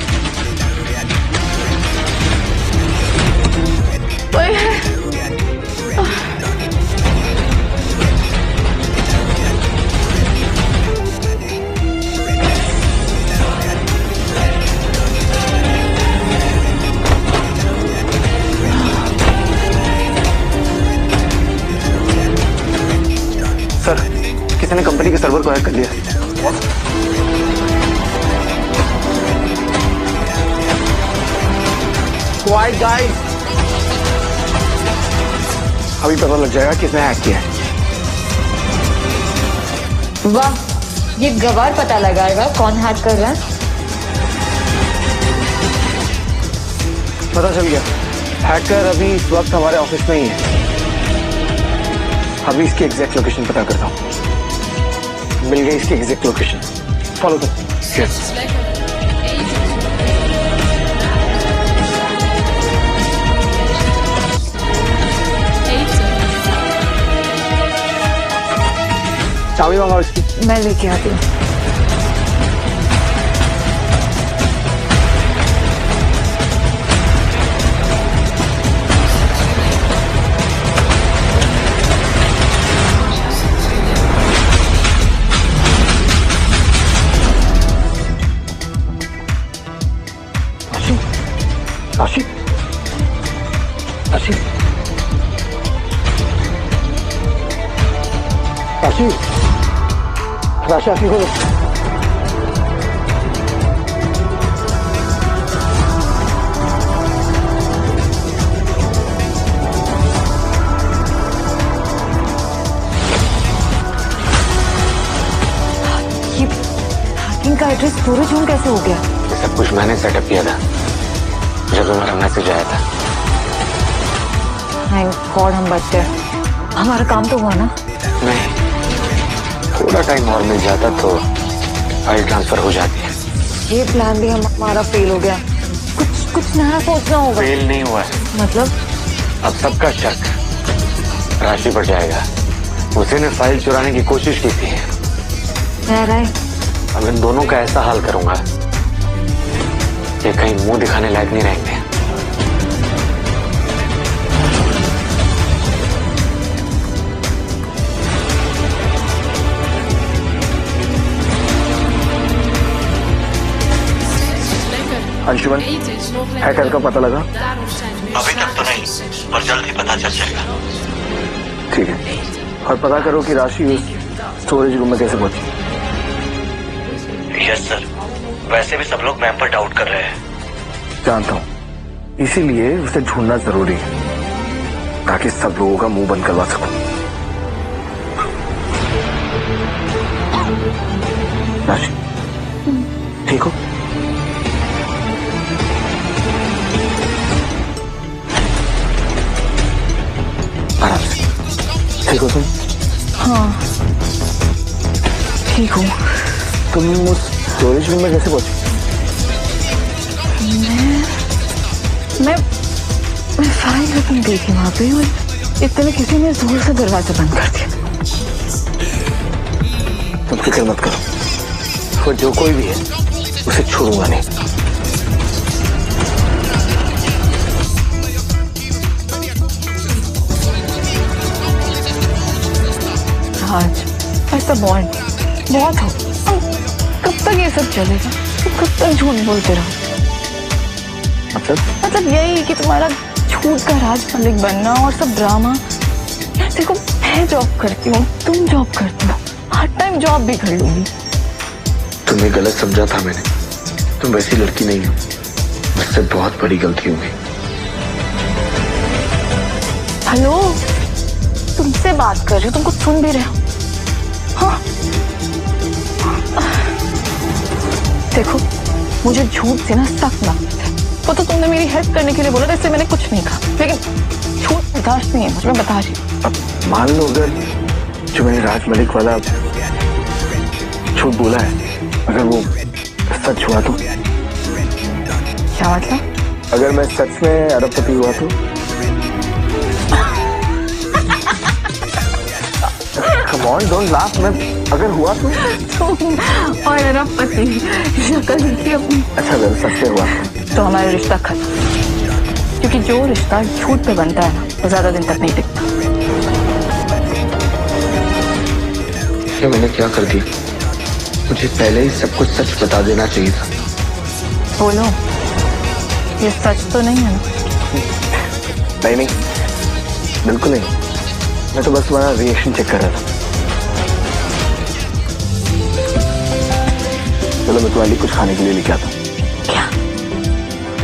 सर, किसी ने कंपनी के सर्वर को हैक कर लिया। Quiet guys, अभी पता लग जाएगा किसने हैक किया है। वाह, ये गवार पता लगाएगा कौन हैक कर रहा है। पता चल गया, हैकर अभी इस वक्त हमारे ऑफिस में ही है। अभी इसकी एग्जैक्ट लोकेशन पता करता हूँ। मिल गई इसकी एग्जैक्ट लोकेशन। फॉलो कर। चाबी मंगाओ इसकी। मैं लेके आती हूँ। राशि, राशि आप ठीक हो? इनका एड्रेस सूरज होम कैसे हो गया? ये सब कुछ मैंने सेटअप किया था जब तुम्हारा मैसेज आया था। थैंक गॉड हम बच गए। हमारा काम तो हुआ ना? नहीं, थोड़ा टाइम और मिल जाता तो फाइल ट्रांसफर हो जाती है। ये प्लान भी हमारा फेल हो गया। कुछ नया सोचना होगा। फेल नहीं हुआ है, मतलब? अब सबका शक राशि पर जाएगा। उसी ने फाइल चुराने की कोशिश की थी। कह रहे अब इन दोनों का ऐसा हाल करूंगा कि कहीं मुंह दिखाने लायक नहीं रहेंगे। अंशुमन, हैकर का पता लगा? अभी तक तो नहीं, पर जल्द ही पता चल जाएगा। ठीक है, और पता करो कि राशि उस स्टोरेज रूम में कैसे पहुंची। यस सर, वैसे भी सब लोग मैम पर डाउट कर रहे हैं। जानता हूँ, इसीलिए उसे ढूंढना जरूरी है ताकि सब लोगों का मुंह बंद करवा सकूं। राशि, ठीक हो? आराम से। ठीक हो तुम? हाँ ठीक हूँ। तुम उस स्टोरेज रूम में कैसे पहुंची? मैं फाइल रखने गई थी वहां पे और इतने में किसी ने जोर से दरवाजा बंद कर दिया। तुम फिक्र मत करो, और जो कोई भी है उसे छोड़ूंगा नहीं। आज ऐसा बॉन्ड बहुत हो। कब तक ये सब चलेगा? कब तक झूठ बोलते रहो? मतलब यही कि तुम्हारा झूठ का राज मलिक बनना और सब ड्रामा। यार देखो, मैं जॉब करती हूँ, तुम जॉब करती हो, पार्ट टाइम जॉब भी कर लूंगी। तुम्हें गलत समझा था मैंने। तुम वैसी लड़की नहीं हो, मुझसे बहुत बड़ी गलती हो गई। हेलो, तुमसे बात कर रही हूँ, तुम कुछ सुन भी रहे हो? हाँ देखो, मुझे झूठ से ना सख्त नफरत है। वो तो तुमने मेरी हेल्प करने के लिए बोला था, इससे मैंने कुछ नहीं कहा, लेकिन झूठ बर्दाश्त नहीं है मुझे, मैं बता रही हूँ। अब मान लो अगर जो मैंने राज मलिक वाला झूठ बोला है, अगर वो सच हुआ तो? क्या मतलब? अगर मैं सच में अरबपति हुआ तो? Come on, don't laugh, मैं अगर हुआ तो? और अरबपति शक्ल देखी अपनी। अच्छा, अगर सच में हुआ तो हमारा रिश्ता खत्म, क्योंकि जो रिश्ता झूठ पे बनता है ना, वो ज्यादा दिन तक नहीं टिकता। ये मैंने क्या कर दिया? मुझे पहले ही सब कुछ सच बता देना चाहिए था। बोलो, ये सच तो नहीं है ना? नहीं, बिल्कुल नहीं। मैं तो बस तुम्हारा रिएक्शन चेक कर रहा था। चलो, मैं तुम्हारे लिए कुछ खाने के लिए लेके आता हूँ। क्या?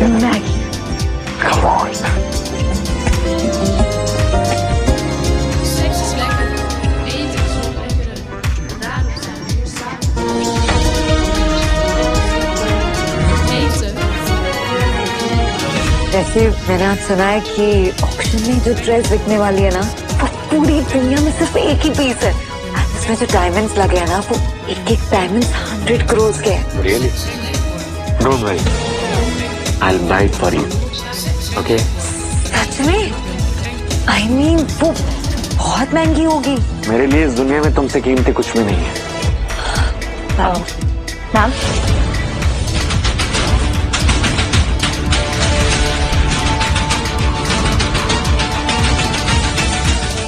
Maggi? Come on. Seks is lekker, eten is nog lekkerder. Daarom zijn we hier samen. Eten. वैसे मैंने आज सुना है कि ऑक्शन में जो ड्रेस बिकने वाली है ना, वो पूरी दुनिया में सिर्फ एक ही पीस है। इसमें जो डायमंड्स लगे हैं ना, वो एक डायमंड्स 100 करोड़ के हैं। Really? Don't worry, I'll buy it for you. Okay? सच में? I mean, वो बहुत महंगी होगी। मेरे लिए इस दुनिया में तुमसे कीमती कुछ भी नहीं है। मैम,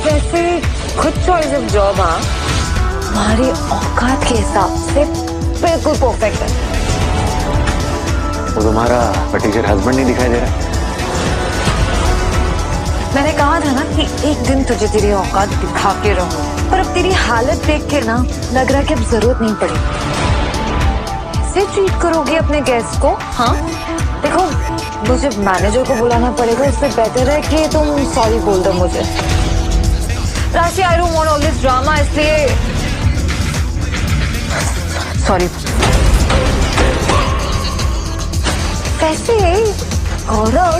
वैसे खुद चॉइस ऑफ जॉब हमारी औकात के हिसाब से बिल्कुल परफेक्ट है। वो तुम्हारा पर्टिकुलर हस्बैंड नहीं दिखाई दे रहा? मैंने कहा था ना कि एक दिन तुझे तेरी औकात दिखा के रहूं, पर अब तेरी हालत देख के ना लग रहा है कि अब जरूरत नहीं पड़ेगी। कैसे ट्रीट करोगे अपने गेस्ट को? हाँ देखो, मुझे मैनेजर को बुलाना पड़ेगा, उससे बेटर है कि तुम सॉरी बोल दो मुझे। राशि, I don't want all this drama, इसलिए सॉरी। कैसे गौरव,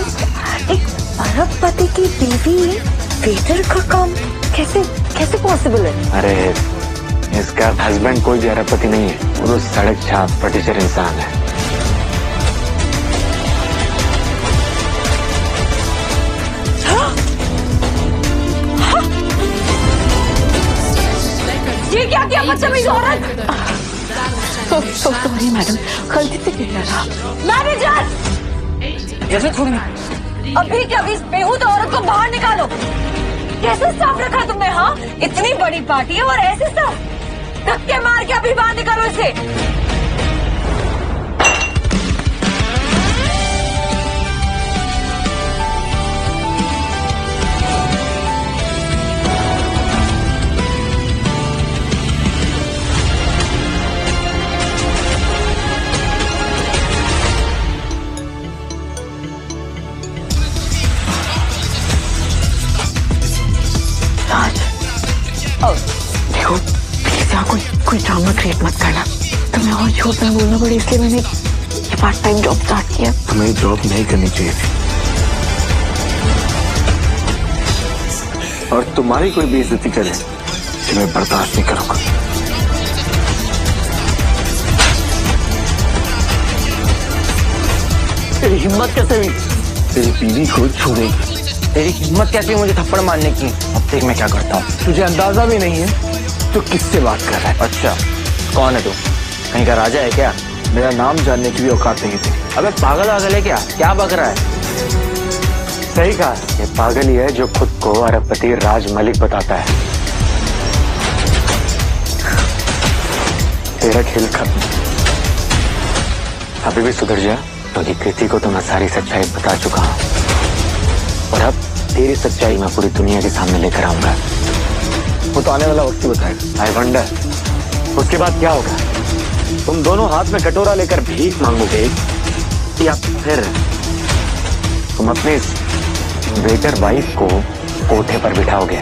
एक अरबपति की बीवी वेटर का काम कैसे कैसे पॉसिबल है? अरे इसका हस्बैंड कोई भी अरबपति नहीं है, वो तो सड़क छाप पटीचर इंसान है। ये क्या किया बदतमीज औरत? सॉरी मैडम, गलती से गिर रहा। मैनेजर, कैसे छोड़ेंगे? अभी क्या इस बेहूद औरत को बाहर निकालो। कैसे स्टाफ रखा तुमने? हाँ, इतनी बड़ी पार्टी है और ऐसे स्टाफ, धक्के मार के अभी बाहर निकालो इसे। देखो प्लीज यहाँ कोई ड्रामा क्रिएट मत करना। तुम्हें और झूठ में बोलना पड़े, इसलिए मैंने ये पार्ट टाइम जॉब स्टार्ट किया। हमें जॉब नहीं करनी चाहिए थी, और तुम्हारी कोई बेइज्जती करे इसे मैं बर्दाश्त नहीं करूंगा। तेरी हिम्मत कैसे हुई तेरी बीवी को छोड़ेगी? तेरी हिम्मत कैसी है मुझे थप्पड़ मारने की? अब देख मैं क्या करता हूँ। तुझे अंदाजा भी नहीं है तो किससे बात कर रहा है? अच्छा, कौन है तू? कहीं का राजा है क्या? मेरा नाम जानने की भी औकात नहीं थी। अबे पागल वागल है क्या बक रहा है? सही कहा, ये पागल ही है जो खुद को अरबपति राज मलिक बताता है। तेरा खेल खत्म, अभी भी सुधर जा। तो कृति को तो मैं सारी सच्चाई बता चुका हूँ, और अब तेरी सच्चाई मैं पूरी दुनिया के सामने लेकर आऊंगा। वो तो आने वाला वक्त ही बताएगा। आई वंडर उसके बाद क्या होगा? तुम दोनों हाथ में कटोरा लेकर भीख मांगोगे, या फिर तुम अपने वेटर वाइफ को कोठे पर बिठाओगे?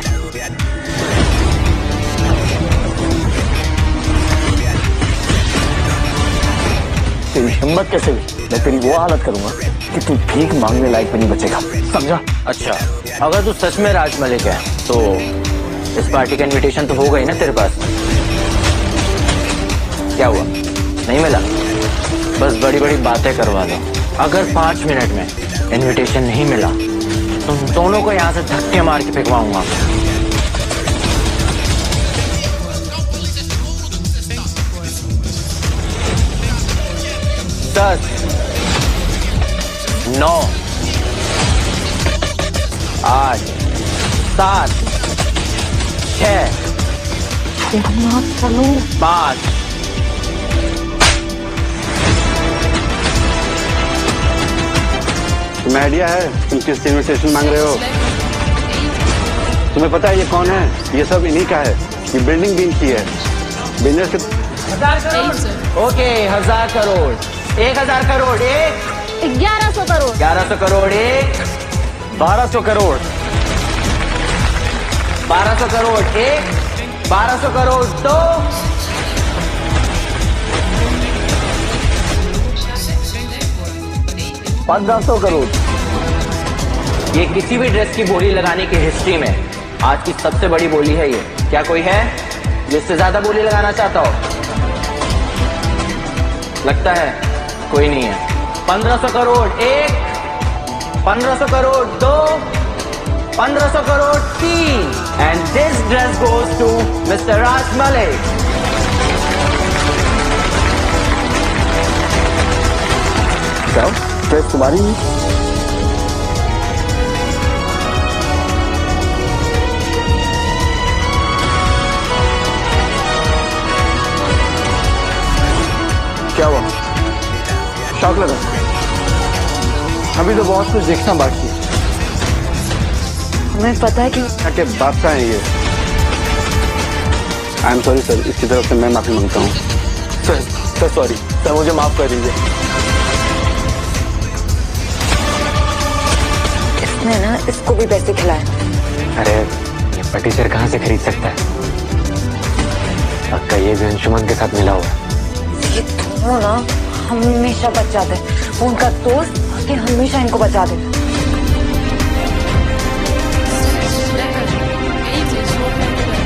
तेरी हिम्मत कैसे हुई? मैं तेरी वो हालत करूंगा कि तू भीख मांगने लायक भी नहीं बचेगा, समझा? अच्छा, अगर तू सच में राज मलिक है तो इस पार्टी का इनविटेशन तो होगा ही ना तेरे पास। क्या हुआ, नहीं मिला? बस बड़ी बड़ी बातें करवा दो। अगर 5 मिनट में इनविटेशन नहीं मिला, तुम दोनों को यहाँ से धक्के मार के फेंकवाऊंगा। दस, 9, 8, 7, 6, 5। तुम्हें आइडिया है तुम किस इन्विटेशन मांग रहे हो? तुम्हें पता है ये कौन है? ये सब इन्हीं का है। ये बिल्डिंग भी इनकी है। बिजनेस के 1000 करोड़। ओके, 1000 करोड़, 1000 करोड़, 1100 करोड़, 1100 करोड़, 1200 करोड़, 1200 करोड़, 1200 करोड़, 2, 1500 करोड़। ये किसी भी ड्रेस की बोली लगाने की हिस्ट्री में आज की सबसे बड़ी बोली है ये। क्या कोई है जो इससे ज्यादा बोली लगाना चाहता हो? लगता है कोई नहीं है। 1500 crore, 1, 1500 crore, 2, 1500 crore, 3, and this dress goes to mister Raj Malik. क्या ड्रेस तुम्हारी? क्या हुआ? शौक लगा? अभी तो बहुत कुछ देखना बाकी है। तुम्हें पता है कि के बादशाह हैं ये। आई एम सॉरी सर, इसकी तरफ से मैं माफी मांगता हूँ। सर सॉरी सर, मुझे माफ कर दीजिए। इसने ना इसको भी पैसे खिलाए। अरे ये पटीचर कहाँ से खरीद सकता है? पक्का ये भी अंशुमन के साथ मिला हुआ है। ये दोनों ना हमेशा बच जाते हैं। वो उनका दोस्त ये हमेशा इनको बचा देता है। Lekker eten is nog lekkerder.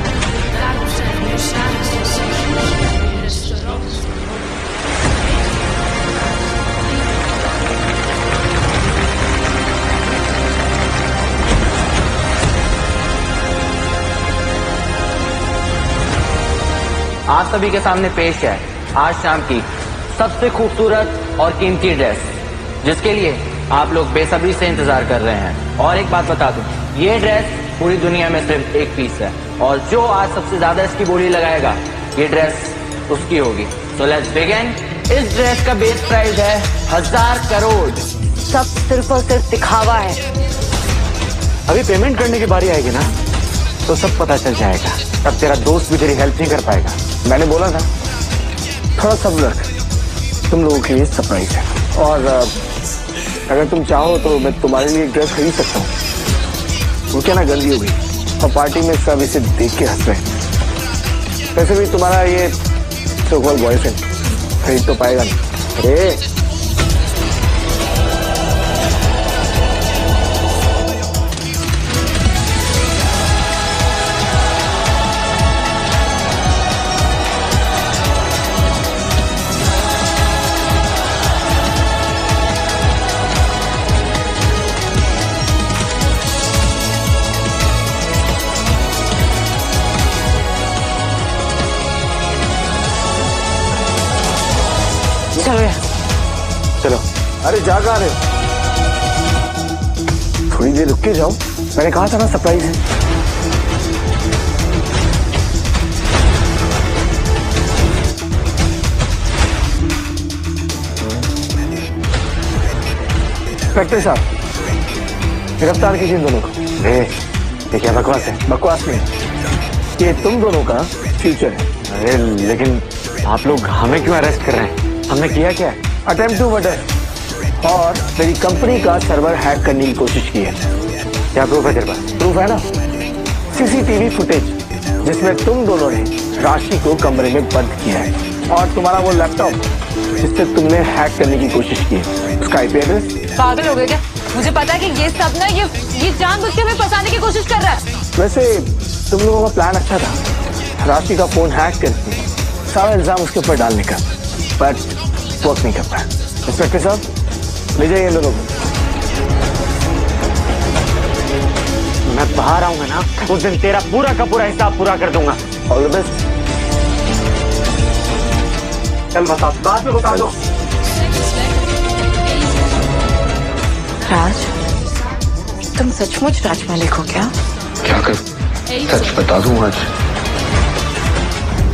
Daarom zijn we hier samen in een restaurant. आप सभी के सामने पेश है आज शाम की सबसे खूबसूरत और कीमती ड्रेस, जिसके लिए आप लोग बेसब्री से इंतजार कर रहे हैं। और एक बात बता दूं, ये ड्रेस पूरी दुनिया में सिर्फ एक पीस है, और जो आज सबसे ज्यादा इसकी बोली लगाएगा ये ड्रेस उसकी होगी। So let's begin. इस ड्रेस का बेस प्राइस है 1000 करोड़। सब सिर्फ और सिर्फ दिखावा है। अभी पेमेंट करने की बारी आएगी ना तो सब पता चल जाएगा। तब तेरा दोस्त भी तेरी हेल्प नहीं कर पाएगा। मैंने बोला ना, थोड़ा सब्र रख, तुम लोगों के लिए सरप्राइज है। और अगर तुम चाहो तो मैं तुम्हारे लिए एक ड्रेस खरीद सकता हूँ। वो क्या ना गंदी हो गई और पार्टी में सब इसे देख के हंस रहे हैं। वैसे भी तुम्हारा ये सो कॉल्ड बॉयफ्रेंड खरीद तो पाएगा नहीं। अरे चलो यार, चलो। अरे जा कहाँ रहे हो? थोड़ी देर रुक के जाओ, मैंने कहा था ना सरप्राइज है। इंस्पेक्टर साहब, गिरफ्तार कीजिए इन दोनों को। ये क्या बकवास है? बकवास नहीं, ये तुम दोनों का फ्यूचर है। अरे लेकिन आप लोग हमें क्यों अरेस्ट कर रहे हैं? हमने किया क्या है? अटेम्प्ट टू मर्डर और मेरी कंपनी का सर्वर हैक करने की कोशिश की है। क्या प्रूफ है तेरे पास? प्रूफ है ना, सीसीटीवी फुटेज जिसमें तुम दोनों ने राशि को कमरे में बंद किया है, और तुम्हारा वो लैपटॉप जिससे तुमने हैक करने की कोशिश की है, उसका आईपी एड्रेस। पागल हो गए क्या? मुझे पता है कि ये सब ना ये जानबूझ के हमें फंसाने की कोशिश कर रहा है। वैसे तुम लोगों का प्लान अच्छा था, राशि का फोन हैक करके सारा इल्जाम उसके ऊपर डालने का, बट वर्क नहीं कर पाया। इंस्पेक्टर साहब, ले जाइए इन लोगों को। मैं बाहर आऊंगा ना उस दिन तेरा पूरा का पूरा हिसाब पूरा कर दूंगा। All the best. चल बता, बाद में बता दो। राज, तुम सचमुच राज मलिक हो क्या? क्या कर सच बता दूं आज?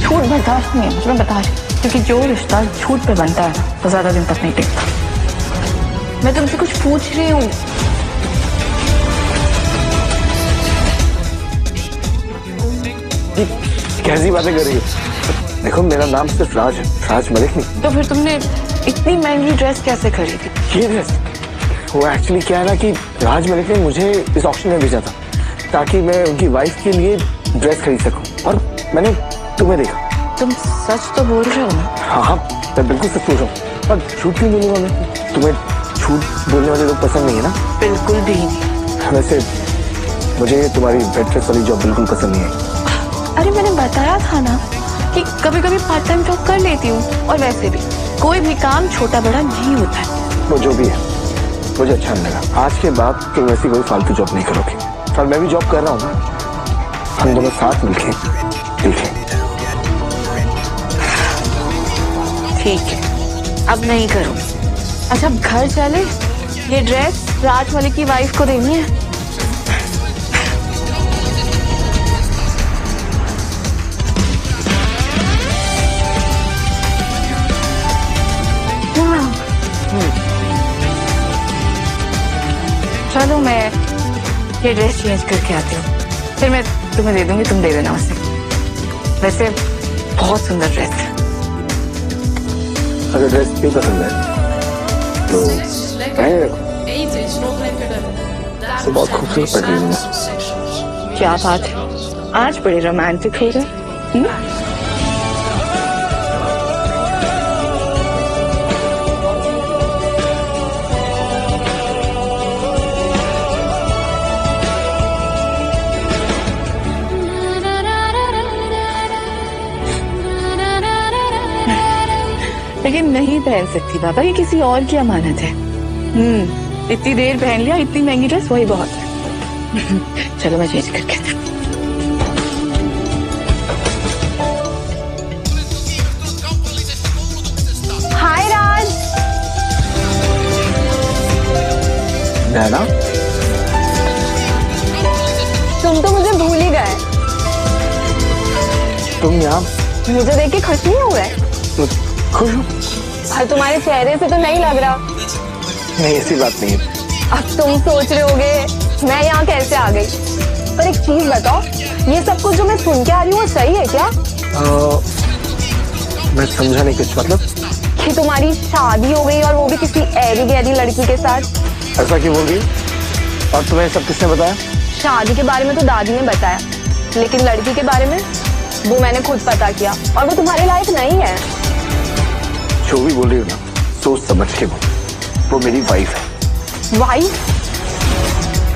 झूठ बर्दाश्त नहीं है, मतलब बर्दाश्त, क्योंकि जो रिश्ता झूठ पे बनता है ना, तो ज्यादा दिन तक नहीं टिकता। मैं तुमसे कुछ पूछ रही हूँ। कैसी बातें कर रही हो? देखो, मेरा नाम सिर्फ राज है, राज मलिक नहीं। तो फिर तुमने इतनी महंगी ड्रेस कैसे खरीदी? ये ड्रेस, वो एक्चुअली क्या है ना कि राज मलिक ने मुझे इस ऑक्शन में भेजा था ताकि मैं उनकी वाइफ के लिए ड्रेस खरीद सकूं, और मैंने तुम्हें देखा। तुम सच तो बोल रहे हो ना? हाँ हाँ, मैं बिल्कुल सच बोल रहा हूँ। और झूठ क्यों बोलूंगा मैं? तुम्हें झूठ बोलने वाले लोग पसंद नहीं है ना? बिल्कुल भी नहीं। वैसे मुझे तुम्हारी वेट्रेस वाली जॉब बिल्कुल पसंद नहीं है। अरे मैंने बताया था ना कि कभी कभी पार्ट टाइम जॉब कर लेती हूँ, और वैसे भी कोई भी काम छोटा बड़ा नहीं होता है। वो जो भी है, मुझे अच्छा नहीं लगा। आज के बाद तुम वैसी कोई फालतू जॉब नहीं करोगी। और मैं भी जॉब कर रहा हूँ ना, हम दोनों साथ मिलके देखें। ठीक है, अब नहीं करूँ। अच्छा, अब घर चले? ये ड्रेस राज मलिक की वाइफ को देनी है। चलो, मैं ये ड्रेस चेंज करके आती हूँ, फिर मैं तुम्हें दे दूंगी, तुम दे देना उसे। वैसे बहुत सुंदर ड्रेस है। अगर ड्रेस क्यों पसंद है तो पहने रखो। Eten is nog lekkerder. Daarom बहुत zijn er खूबसूरत meer लग रही है। s'avonds sections. क्या बात है, आज बड़े रोमांटिक हो रहे। लेकिन नहीं पहन सकती बाबा, ये किसी और की अमानत है। इतनी देर पहन लिया, इतनी महंगी ड्रेस वही बहुत है। चलो मैं चेंज करके आती हूँ। हाय राज। नैना, तुम तो मुझे भूल ही गए। तुम यहाँ मुझे देख के खुश नहीं हो रहे? खुश हो? और तुम्हारे चेहरे से तो नहीं लग रहा। नहीं, ऐसी बात नहीं है। अब तुम सोच रहे होगे मैं यहाँ कैसे आ गई, पर एक चीज बताओ, ये सब कुछ जो मैं सुन के आ रही हूँ वो सही है क्या? मैं समझा नहीं कुछ, मतलब कि तुम्हारी शादी हो गई और वो भी किसी ऐरी गैरी लड़की के साथ। ऐसा क्यों बोल रही? और तुम्हें सब किसने बताया? शादी के बारे में तो दादी ने बताया, लेकिन लड़की के बारे में वो मैंने खुद पता किया, और वो तुम्हारे लायक नहीं है। जो भी बोल रही हो ना, सोच समझ के बोल। वो मेरी वाइफ है। वाइफ?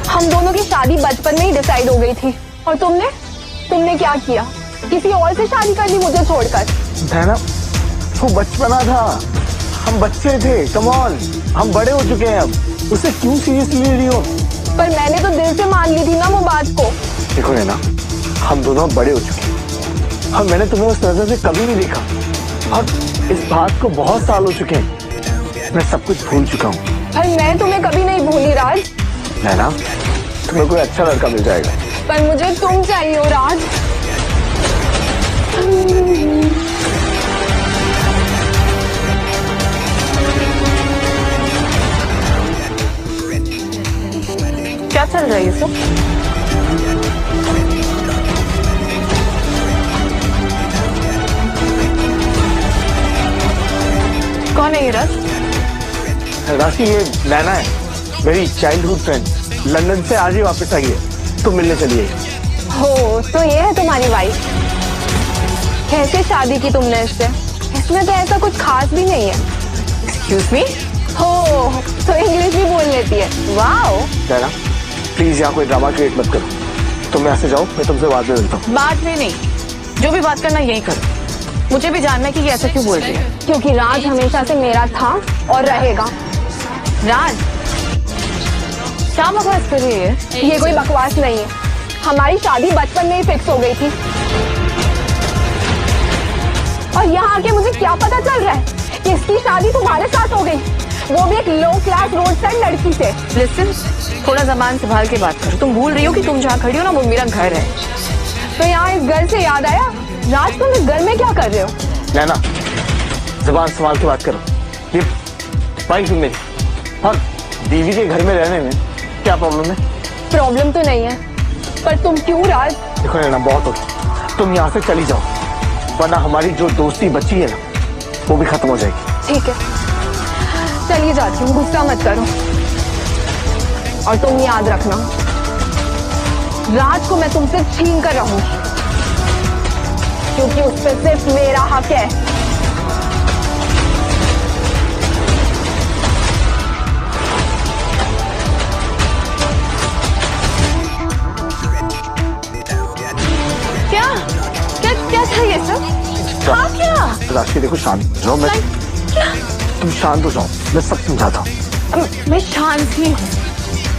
हम दोनों की शादी बचपन में ही डिसाइड हो गई थी, और तुमने क्या किया? किसी और से शादी कर दी मुझे छोड़कर। है ना, वो बचपना था, हम बच्चे थे। कम ऑन, हम बड़े हो चुके हैं अब। उसे क्यों सीरियसली ले रही हो? पर मैंने तो दिल से मान ली थी ना वो बात को। देखो ना, हम दोनों बड़े हो चुके हैं, और मैंने तुम्हें उस नजर से कभी नहीं देखा, और इस बात को बहुत साल हो चुके हैं। मैं सब कुछ भूल चुका हूँ। पर मैं तुम्हें कभी नहीं भूली राज। नैना, तुम्हें कोई अच्छा लड़का मिल जाएगा। पर मुझे तुम चाहिए हो राज। क्या चल रहा है ये सब? कौन है ये रस? राशि, ये नैना है, मेरी चाइल्डहुड फ्रेंड। लंदन से आज ही वापस आई है, तो मिलने चलिए। हो, तो ये है तुम्हारी वाइफ। कैसे शादी की तुमने इससे? इसमें तो ऐसा कुछ खास भी नहीं है। Excuse me? हो, तो इंग्लिश भी बोल लेती है। वाओ। नैना, प्लीज यहाँ कोई ड्रामा क्रिएट मत करो। तुम यहाँ से जाओ, मैं तुमसे बाद में मिलता हूँ। बात में नहीं, जो भी बात करना यही करो। मुझे भी जानना है कि ये ऐसा क्यों बोल रही है। क्योंकि राज हमेशा से मेरा था और रहेगा। राज, क्या बकवास कर रही है? ये कोई बकवास नहीं है, हमारी शादी बचपन में ही फिक्स हो गई थी। और यहाँ आके मुझे क्या पता चल रहा है कि इसकी शादी तुम्हारे साथ हो गई, वो भी एक लो क्लास रोड साइड लड़की से। लिसन, थोड़ा जबान संभाल के बात करो। तुम भूल रही हो कि तुम जहाँ खड़ी हो ना, वो मेरा घर है। तो यहाँ इस घर से याद आया, राज तुम इस घर में क्या कर रहे हो? नैना, जबान संभाल के बात करो। ये वाइफ है मेरी, और बीवी के घर में रहने में क्या प्रॉब्लम है? प्रॉब्लम तो नहीं है, पर तुम क्यों राज? देखो नैना, बहुत हो गया, तुम यहाँ से चली जाओ, वरना हमारी जो दोस्ती बची है ना, वो भी खत्म हो जाएगी। ठीक है, चलिए जाती हूँ, गुस्सा मत करो। और तुम याद रखना, राज को मैं तुमसे छीन कर रहूंगी, क्योंकि उस पर सिर्फ मेरा हक है। क्या क्या क्या था ये सब? हाँ क्या? राशि देखो, शांत हो जाओ। मैं तुम शांत हो जाओ, मैं सब समझाता हूँ। मैं शांत ही हूँ,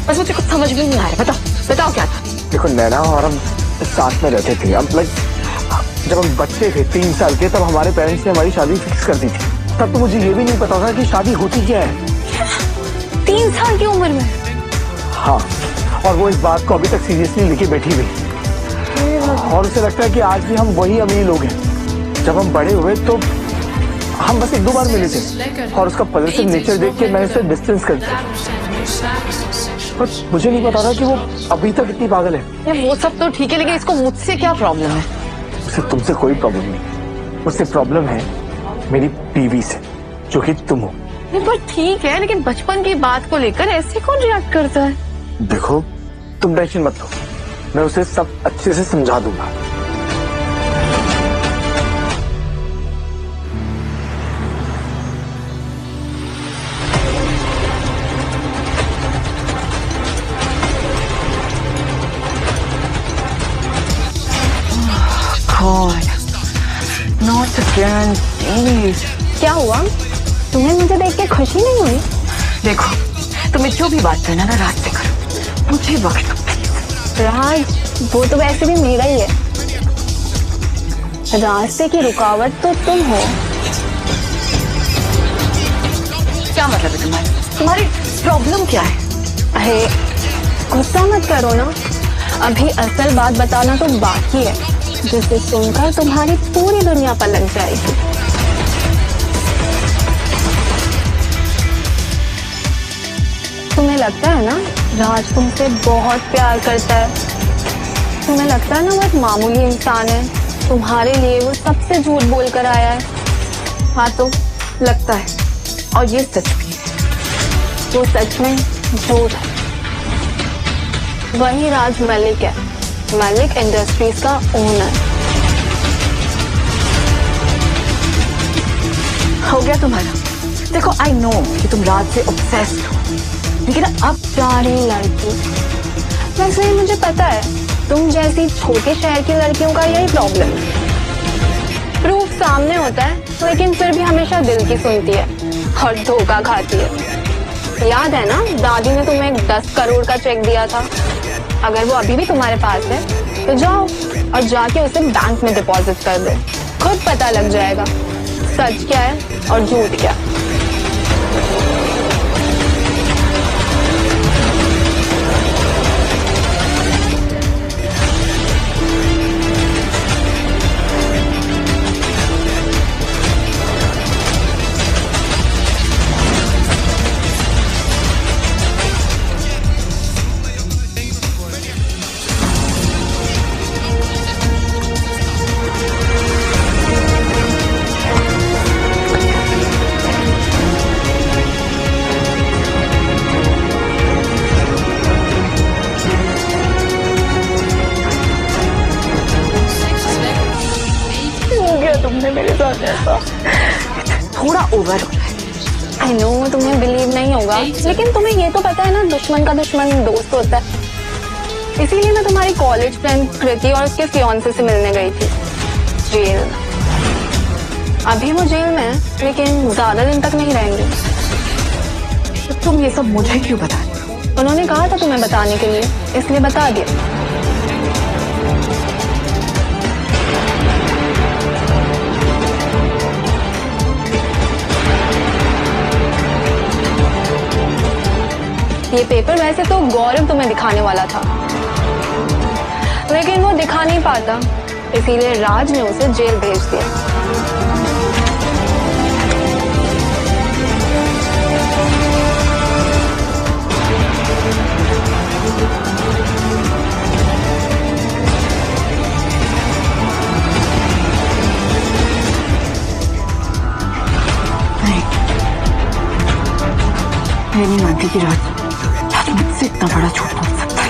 बस मुझे कुछ समझ में नहीं आ रहा। बताओ क्या था? देखो नैना और हम साथ में रहते थे, अब लाइक जब हम बच्चे थे 3 साल के, तब हमारे पेरेंट्स ने हमारी शादी फिक्स कर दी थी। तब तो मुझे ये भी नहीं पता था कि शादी होती क्या है। 3 साल की उम्र में? हाँ, और वो इस बात को अभी तक सीरियसली लेके बैठी हुई, और उसे लगता है कि आज भी हम वही अमीर लोग हैं। जब हम बड़े हुए तो हम बस 1-2 बार मिले थे, और उसका पॉजिटिव नेचर देख के मैंने उसे डिस्टेंस कर दिया। पर मुझे नहीं पता था कि वो अभी तक इतनी पागल है। यार वो सब तो ठीक है, लेकिन इसको मुझसे क्या प्रॉब्लम है? मुझसे तुमसे कोई प्रॉब्लम नहीं, मुझसे प्रॉब्लम है मेरी बीवी से, जो कि तुम हो। नहीं पर ठीक है, लेकिन बचपन की बात को लेकर ऐसे कौन रिएक्ट करता है? देखो तुम टेंशन मत लो, मैं उसे सब अच्छे से समझा दूंगा। Not again, please. क्या हुआ? तुम्हें मुझे देख के खुशी नहीं हुई? देखो, तुम्हें जो भी बात करना ना रात से करो, मुझे वक्त दो। राज, वो तो वैसे भी मेरा ही है। रास्ते की रुकावट तो तुम हो। क्या मतलब है तुम्हारी प्रॉब्लम क्या है? अरे गुस्सा मत करो ना, अभी असल बात बताना तो बाकी है, जिसे सुनकर तुम्हारी पूरी दुनिया पलट जाएगी। तुम्हें लगता है ना राज तुमसे बहुत प्यार करता है। तुम्हें लगता है ना वो एक मामूली इंसान है, तुम्हारे लिए वो सबसे झूठ बोल कर आया है। हाँ तो लगता है, और ये सच भी है। वो सच में झूठ है। वही राज मलिक है, मलिक इंडस्ट्रीज का ओनर। हो गया तुम्हारा? देखो आई नो कि तुम राज से ऑब्सेस्ड हो, लेकिन अब प्यारी लड़की, वैसे ही मुझे पता है तुम जैसी छोटे शहर की लड़कियों का यही प्रॉब्लम है। प्रूफ सामने होता है, लेकिन फिर भी हमेशा दिल की सुनती है और धोखा खाती है। याद है ना दादी ने तुम्हें 10 करोड़ का चेक दिया था? अगर वो अभी भी तुम्हारे पास है तो जाओ और जाके उसे बैंक में डिपॉजिट कर दो, खुद पता लग जाएगा सच क्या है और झूठ क्या। तुमने मेरे साथ ऐसा थोड़ा ओवर हो रहा है। आई नो तुम्हें बिलीव नहीं होगा, लेकिन तुम्हें ये तो पता है ना दुश्मन का दुश्मन दोस्त होता है। इसीलिए मैं तुम्हारी कॉलेज फ्रेंड कृति और उसके फियांसे से मिलने गई थी जेल में। अभी वो जेल में है, लेकिन ज्यादा दिन तक नहीं रहेंगे। तो तुम ये सब मुझे क्यों बता रही हो? उन्होंने कहा था तुम्हें बताने के लिए, इसलिए बता दिया। ये पेपर वैसे तो गौरव तुम्हें दिखाने वाला था, लेकिन वो दिखा नहीं पाता, इसीलिए राज ने उसे जेल भेज दिया। मैं नहीं मानती कि राज मुझसे इतना बड़ा झूठ बोल सकता है।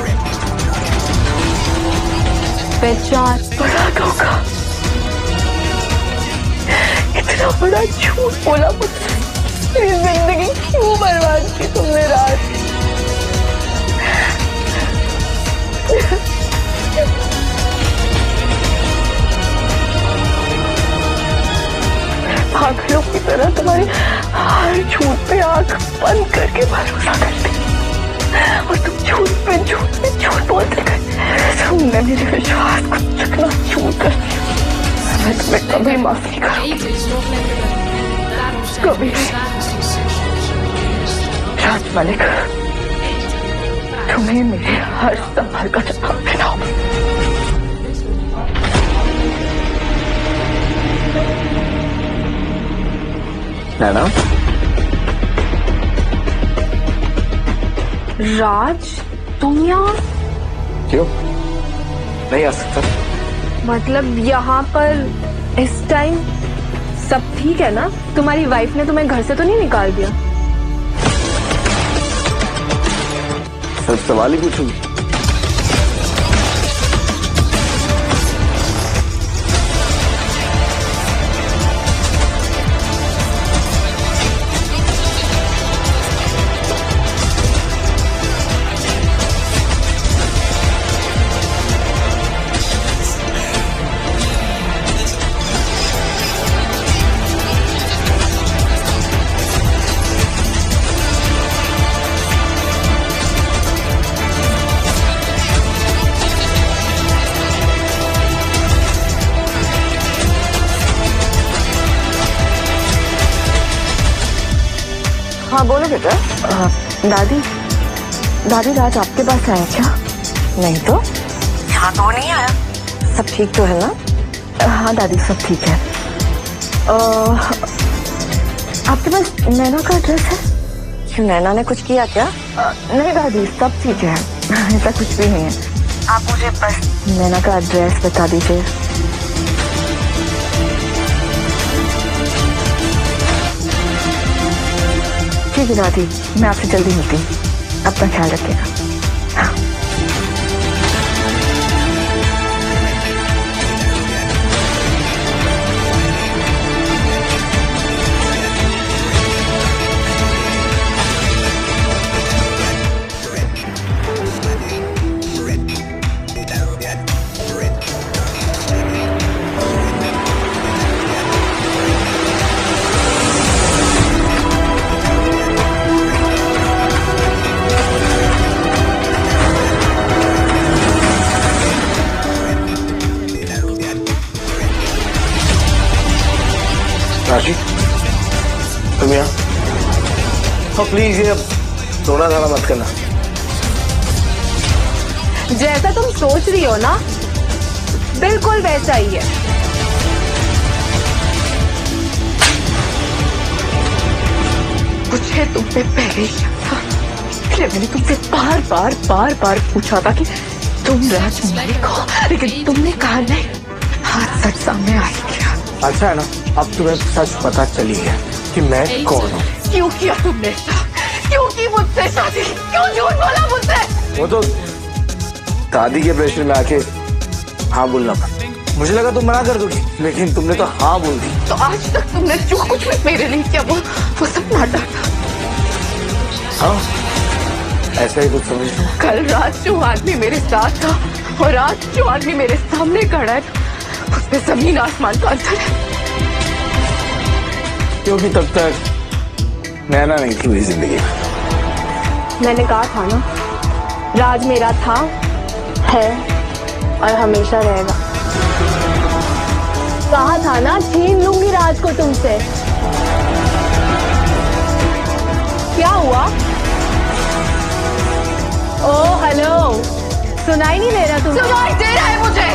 बेचार बड़ा धोखा, इतना बड़ा झूठ बोला मुझसे। मेरी जिंदगी क्यों बर्बाद की तुमने राज? पागलों की तरह तुम्हारी हर झूठ पे आंख बंद करके भरोसा करती, और तुम झूठ बोलते गए। तुमने मेरे विश्वास को चकना चूर कर दिया। मैं तुम्हें कभी माफ नहीं करूंगी, कभी नहीं। राज मलिक, तुम्हें मेरे हर सवाल का जवाब देना होगा। नैना, राज, तुम यहाँ? क्यों नहीं आ सकता? मतलब यहाँ पर इस टाइम सब ठीक है ना? तुम्हारी वाइफ ने तुम्हें घर से तो नहीं निकाल दिया? सिर्फ सवाल ही पूछूंगी। हाँ बोलो बेटा। दादी, दादी राज आपके पास आया क्या? नहीं तो यहाँ तो नहीं आया। सब ठीक तो है ना? हाँ दादी, सब ठीक है। आपके पास नैना का एड्रेस है? क्यों, नैना ने कुछ किया क्या? नहीं दादी, सब ठीक है, ऐसा कुछ भी नहीं है। आप मुझे बस नैना का एड्रेस बता दीजिए। ठीक है दादी, मैं आपसे जल्दी मिलती हूँ। अपना ख्याल रखिएगा। हाँ। राशि, तुम यहाँ? हाँ प्लीज, ये रोना धाना मत करना। जैसा तुम सोच रही हो ना, बिल्कुल वैसा ही है। मुझे तुम पे पहले ही शक था, इसलिए मैंने तुमसे बार बार पूछा था कि तुम राजकुमारी को, लेकिन तुमने कहा नहीं। हाथ सच सामने आ गया। अच्छा है ना, अब तुम्हें सच पता चली है कि मैं कौन हूँ। क्यों किया तुमने? क्यों की मुझसे शादी? क्यों झूठ बोला मुझसे? वो तो दादी के प्रेशर में आके हाँ बोलना पड़ा। मुझे लगा तुम मना कर दोगी, लेकिन तुमने तो हाँ बोल दी। तो आज तक तुमने जो कुछ भी मेरे लिए किया वो सब नाटक था। हाँ, ऐसा ही कुछ समझ लो। कल रात जो आदमी मेरे साथ था और आज जो आदमी मेरे सामने खड़ा है, उसमें जमीन आसमान का अंतर है। क्योंकि तब तक नैना नहीं थी मेरी जिंदगी में। मैंने कहा था ना, राज मेरा था, है और हमेशा रहेगा। कहा था ना, छीन लूंगी राज को तुमसे। क्या हुआ? ओ हेलो, सुनाई नहीं दे रहा तुम्हें? सुनाई दे रहा है मुझे।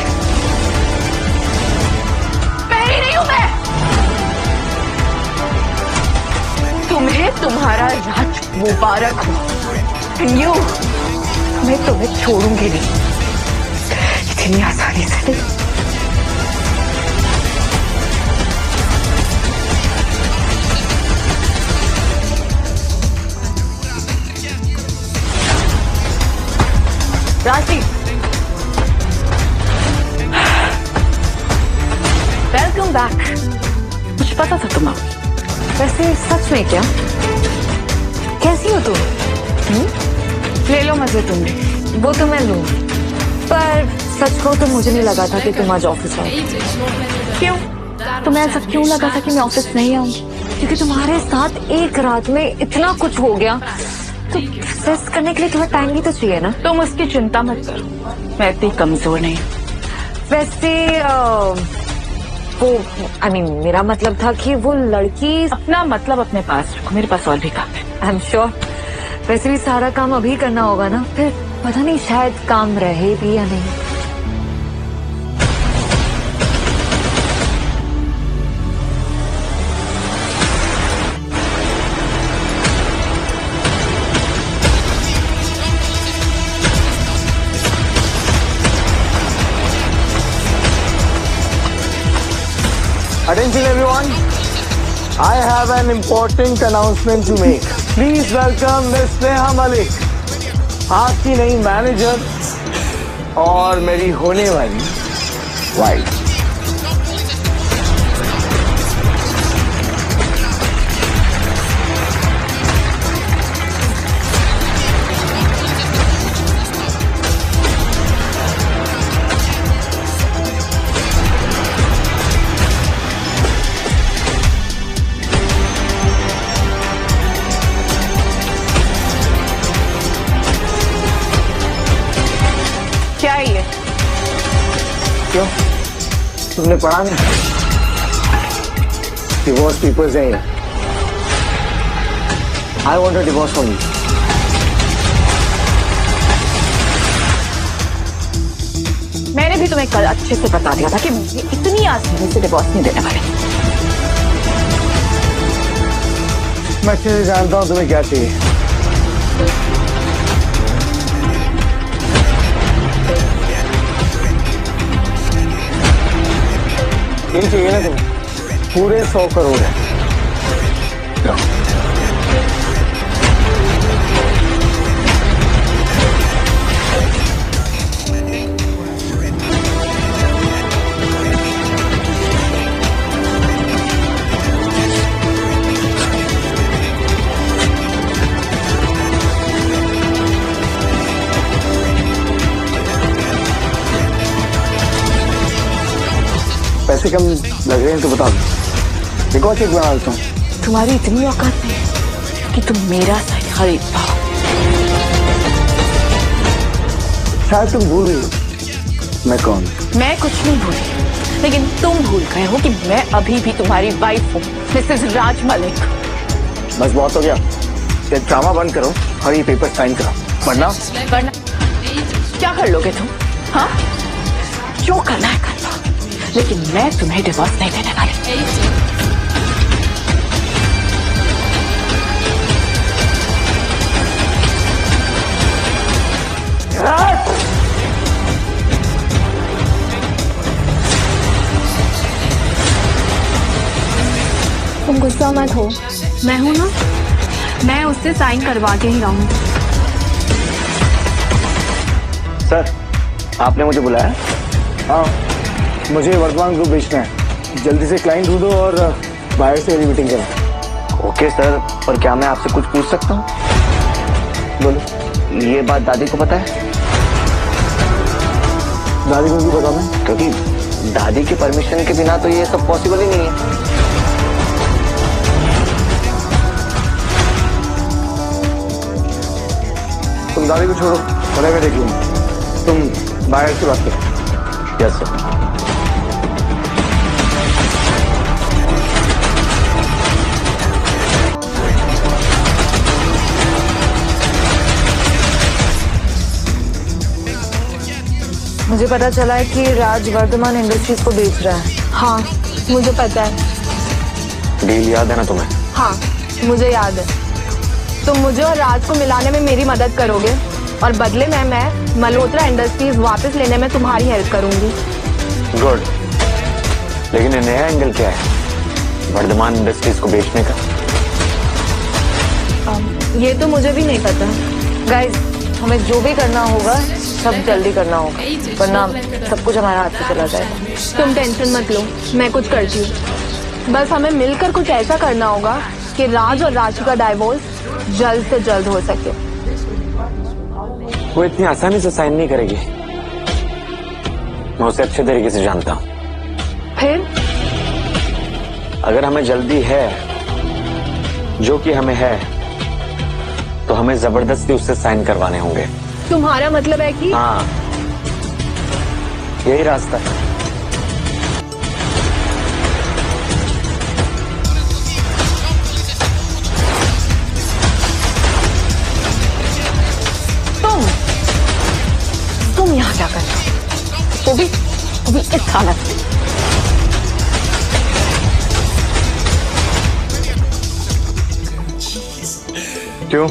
मेरी नहीं हूं मैं। तुम्हें तुम्हारा राज मुबारक हो। यू, मैं तुम्हें छोड़ूंगी नहीं इतनी आसानी से नहीं। राशि, वेलकम बैक। कुछ पता था तुम्हें? वैसे सच में क्या? कैसी हो तुम? ले लो मजे तुम भी। वो तो मैं लूंगी, पर सच को तो मुझे नहीं लगा था कि तुम आज ऑफिस आओगे। क्यों? तुम्हें ऐसा क्यों लगा था कि मैं ऑफिस नहीं आऊंगी? क्योंकि तुम्हारे साथ एक रात में इतना कुछ हो गया, तो प्रोसेस करने के लिए थोड़ा टाइम भी तो चाहिए ना। तुम उसकी चिंता मत करो, मैं इतनी कमजोर नहीं। वैसे वो मेरा मतलब था कि वो लड़की। अपना मतलब अपने पास रखो, मेरे पास और भी काम है। I am sure. वैसे भी सारा काम अभी करना होगा ना, फिर पता नहीं शायद काम रहे भी या नहीं। Attention everyone, I have an important announcement to make. Please welcome Miss Neha Malik, आपकी नई मैनेजर और मेरी होने वाली वाइफ। क्या है ये? क्यों? तुमने पढ़ा नहीं? डिवोर्स पेपर्स हैं ये। I want a divorce from you. मैंने भी तुम्हें कल अच्छे से बता दिया था कि मुझे इतनी आसानी से डिवोर्स नहीं देने वाले। मैं अच्छे से जानता हूँ तुम्हें क्या चाहिए। ये चाहिए ना तुम्हें? पूरे 100 करोड़ है। पैसे कम लग रहे हैं तो बता दो, देखो चेक बना देता हूँ। तुम्हारी इतनी औकात नहीं कि तुम मेरा साइड खरीद पाओ। शायद तुम भूल रही हो मैं कौन। मैं कुछ नहीं भूली, लेकिन तुम भूल गए हो कि मैं अभी भी तुम्हारी वाइफ हूँ, मिसेस राज मलिक। बस बहुत हो गया, ये ड्रामा बंद करो और ये पेपर साइन करो, वरना क्या कर लोगे तुम? हाँ, जो करना है कर लो, लेकिन मैं तुम्हें डिवोर्स नहीं देने वाली। तुम गुस्सा मत हो, मैं हूं ना, मैं उससे साइन करवा के ही रहूंगी। सर, आपने मुझे बुलाया? हाँ, मुझे वर्तमान ग्रुप बेचना है, जल्दी से क्लाइंट ढूंढो और बाहर से मेरी मीटिंग करो। ओके सर, पर क्या मैं आपसे कुछ पूछ सकता हूँ? बोलो। ये बात दादी को पता है? दादी को क्यों बताऊं मैं? क्योंकि दादी की परमिशन के बिना तो ये सब पॉसिबल ही नहीं है। तुम दादी को छोड़ो, मैं देख लूंगा, तुम बाहर से बात करो। Yes sir. मुझे पता चला है कि राज वर्धमान इंडस्ट्रीज को बेच रहा है। हाँ, मुझे पता है। डील याद है ना तुम्हें? हाँ, मुझे याद है। तुम मुझे और राज को मिलाने में मेरी मदद करोगे और बदले में मैं मल्होत्रा इंडस्ट्रीज वापस लेने में तुम्हारी हेल्प करूंगी। गुड, लेकिन नया एंगल क्या है वर्धमान इंडस्ट्रीज को बेचने का? ये तो मुझे भी नहीं पता। गाइस, हमें जो भी करना होगा सब जल्दी करना होगा, वरना सब कुछ हमारे हाथ से चला जाएगा। तुम टेंशन मत लो, मैं कुछ करती हूँ। बस हमें मिलकर कुछ ऐसा करना होगा कि राज और राशि का डाइवोर्स जल्द से जल्द हो सके। वो इतनी आसानी से साइन नहीं करेगी, मैं उसे अच्छे तरीके से जानता हूँ। फिर अगर हमें जल्दी है, जो कि हमें है, तो हमें जबरदस्ती उससे साइन करवाने होंगे। तुम्हारा मतलब है कि? हाँ, यही रास्ता है। तुम यहाँ क्या कर रहे हो? वो भी इस हालत में। क्यों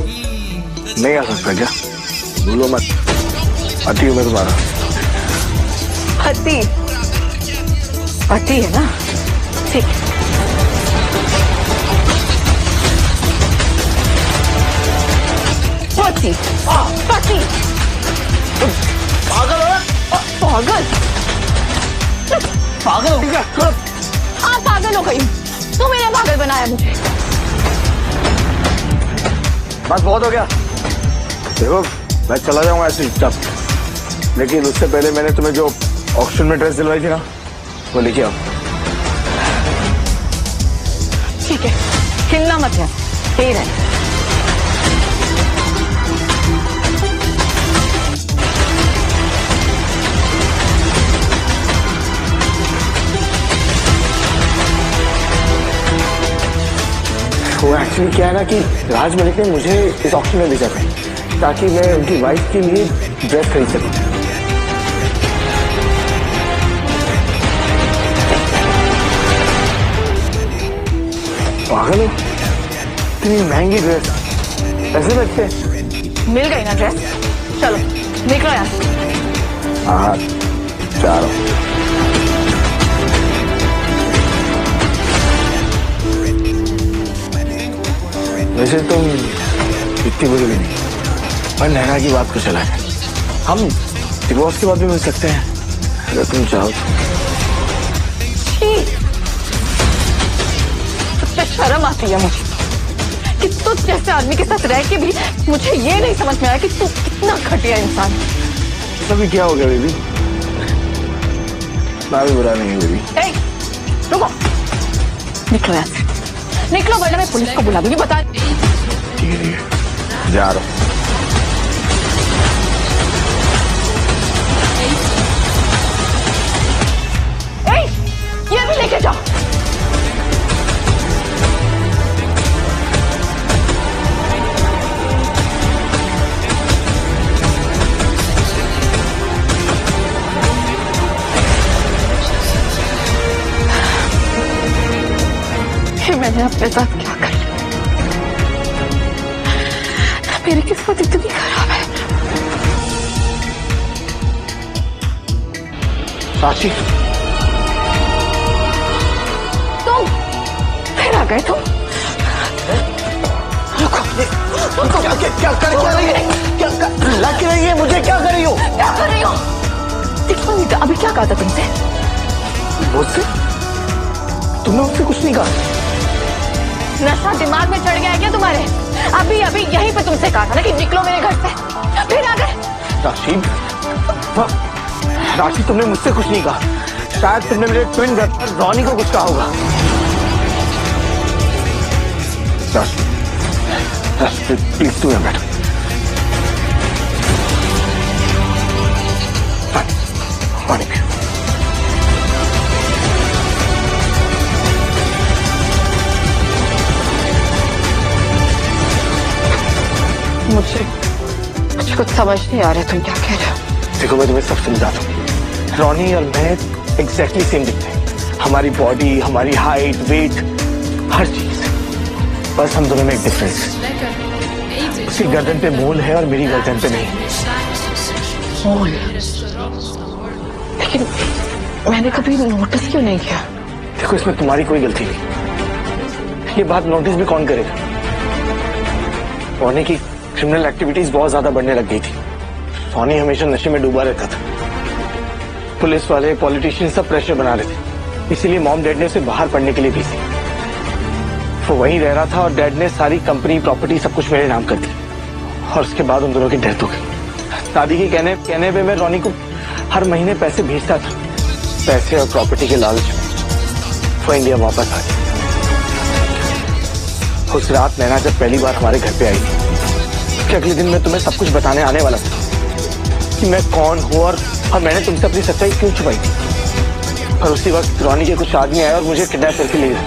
नहीं आ सकता क्या? भूलो मत, पति हूं मैं तुम्हारा। पति है ना, ठीक। पति पति पागल हो पागल पागल हो गया। हाँ पागल हो गई। तू मेरे पागल बनाया मुझे। बस बहुत हो गया। देखो मैं चला जाऊंगा ऐसे चुपचाप, लेकिन उससे पहले मैंने तुम्हें जो ऑक्शन में ड्रेस दिलवाई थी ना, वो लेके आओ। ठीक है, हिलना मत है, यही रहे। वो एक्चुअली क्या है ना कि राज मलिक ने मुझे इस ऑक्शन में भेजा था ताकि मैं उनकी वाइफ के लिए ड्रेस खरीद सकूं। पागल हो, इतनी महंगी ड्रेस ऐसे लगते? मिल गई ना ड्रेस, चलो निकलो यहाँ से। हाँ चलो। वैसे तुम इतनी बुरी भी नहीं, पर नैना की बात को चला है, हम डिवोर्स के बाद भी मिल सकते हैं अगर तुम चाहो तो। शर्म आती है मुझे कि तू जैसे आदमी के साथ रह के भी मुझे ये नहीं समझ में आया कि तू कितना घटिया इंसान। अभी क्या हो गया बेबी? मैं भी बुरा नहीं हूँ बेबी। रुको, निकलो यहाँ से, निकलो वरना मैं पुलिस को बुला दूंगी। बता। ठीक है, जा रहा हूँ। ये भी लेके जाओ। मैंने अपने साथ क्या कर लिया? मेरी किस्मत इतनी खराब है। साक्षी, तुम फिर आ गए तुम। रुको, क्या कर रही है? क्या लग रही है मुझे? क्या कर रही हो? क्या कर रही हो? देखो नहीं, अभी क्या कहा था तुमसे? मुझसे? तुमने मुझसे कुछ नहीं कहा। नशा दिमाग में चढ़ गया है क्या तुम्हारे? अभी अभी यहीं पे तुमसे कहा था ना कि निकलो मेरे घर से, फिर आ गए। राशि, तुमने मुझसे कुछ नहीं कहा। शायद तुमने मेरे ट्विन ब्रदर रॉनी को कुछ कहा होगा। राशि, प्लीज तू यहाँ बैठो। पानी पियो। मुझे कुछ समझ नहीं आ रहा तुम क्या कह रहे हो। देखो मैं तुम्हें सब समझाता हूँ। रॉनी और मैं एग्जैक्टली सेम दिखते हैं, हमारी बॉडी, हमारी हाइट, वेट, हर चीज। बस हम दोनों में एक डिफरेंस है, उसकी गर्दन पे मोल है और मेरी गर्दन पे नहीं। मोल? लेकिन मैंने कभी नोटिस क्यों नहीं किया? देखो इसमें तुम्हारी कोई गलती नहीं, ये बात नोटिस भी कौन करेगा? रॉनी की क्रिमिनल एक्टिविटीज बहुत ज्यादा बढ़ने लग गई थी। सोनी हमेशा नशे में डूबा रहता था। पुलिस वाले, पॉलिटिशियन सब प्रेशर बना रहे थे, इसीलिए मॉम डैड ने उसे बाहर पढ़ने के लिए भेजी। वो वहीं रह रहा था और डैड ने सारी कंपनी, प्रॉपर्टी सब कुछ मेरे नाम कर दी और उसके बाद उन दोनों की डेथ हो गई। दादी के कहने पे मैं रॉनी को हर महीने पैसे भेजता था। पैसे और प्रॉपर्टी के लालच में वो इंडिया वापस आ गई। उस रात नैना जब पहली बार हमारे घर पे आई थी, उसके अगले दिन मैं तुम्हें सब कुछ बताने आने वाला था कि मैं कौन हूँ और मैंने तुमसे अपनी सच्चाई क्यों छुपाई थी। और उसी वक्त रॉनी के कुछ आदमी आए और मुझे किडनैप करके ले गए।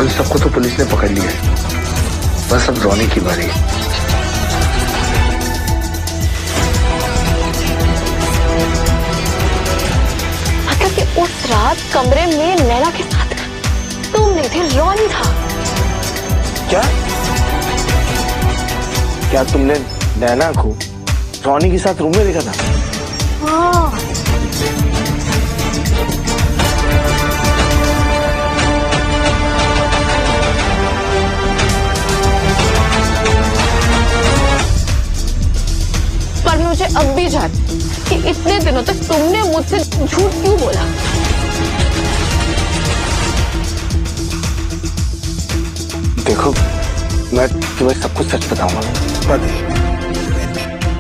उन सबको तो पुलिस ने पकड़ लिया है, बस अब रॉनी की बारी है। मतलब कि उस रात कमरे में नैना के साथ तुम नहीं थे, रॉनी था। क्या तुमने नैना को रोनी के साथ रूम में देखा था। हाँ। पर मुझे अब भी जान कि इतने दिनों तक तुमने मुझसे झूठ क्यों बोला? देखो, मैं तुम्हें सब कुछ सच बताऊंगा, पर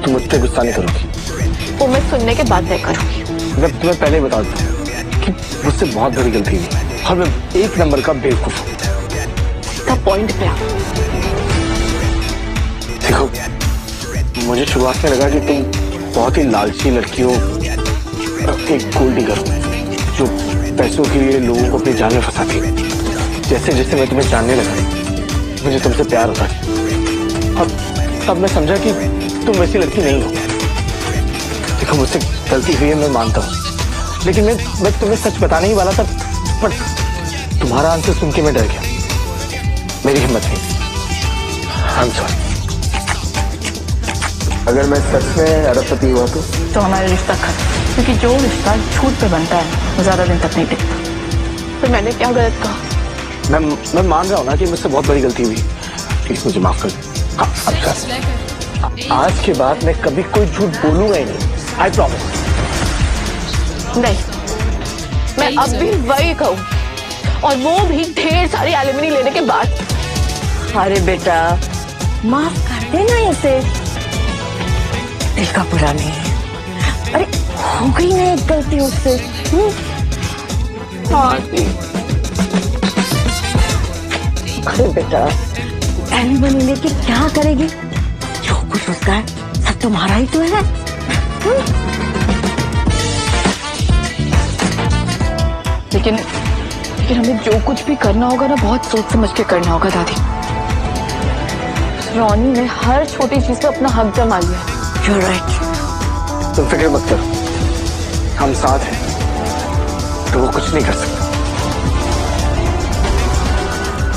तुम मुझसे गुस्सा नहीं करोगी। वो मैं सुनने के बाद तय करूंगी। मैं तुम्हें पहले ही बता दूं कि मुझसे बहुत बड़ी गलती हुई और मैं एक नंबर का बेवकूफ हूँ। इसका पॉइंट पे आओ। देखो, मुझे शुरुआत में लगा कि तुम बहुत ही लालची लड़की हो, एक गोल्ड डिगर हो जो पैसों के लिए लोगों को अपनी जाल में फंसाती है। जैसे जैसे मैं तुम्हें जानने लगा, मुझे तुमसे प्यार होता है। और तब मैं समझा कि तुम वैसी लड़की नहीं हो। देखो, मुझसे गलती हुई है, मैं मानता हूँ, लेकिन मैं तुम्हें सच बताने ही वाला था, पर तुम्हारा आंसर सुन के मैं डर गया। मेरी हिम्मत नहीं। I'm sorry। अगर मैं सच में अरबपति हुआ तो हमारा रिश्ता खत्म, क्योंकि जो रिश्ता झूठ पे बनता है वो ज्यादा दिन तक नहीं टिकता। तो मैंने क्या गलत कहा? मैं मान रहा हूँ ना कि मुझसे बहुत बड़ी गलती हुई। प्लीज मुझे माफ कर दो। आज के बाद मैं कभी कोई झूठ बोलूंगा ही नहीं। I promise. नहीं, मैं अब भी वही कहूँ, और वो भी ढेर सारी एलिमनी लेने के बाद। अरे बेटा, माफ कर देना इसे, दिल का बुरा नहीं है। अरे हो गई ना एक गलती उससे। हाँ जी। अरे बेटा, एलिमनी लेके क्या करेगी? जो कुछ उसका है सब तुम्हारा ही तो है। लेकिन हमें जो कुछ भी करना होगा ना, बहुत सोच समझ के करना होगा दादी। रोनी ने हर छोटी चीज पे अपना हक जमा लिया। You're right। तुम फिक्र मत करो, हम साथ हैं, तो वो कुछ नहीं कर सकता।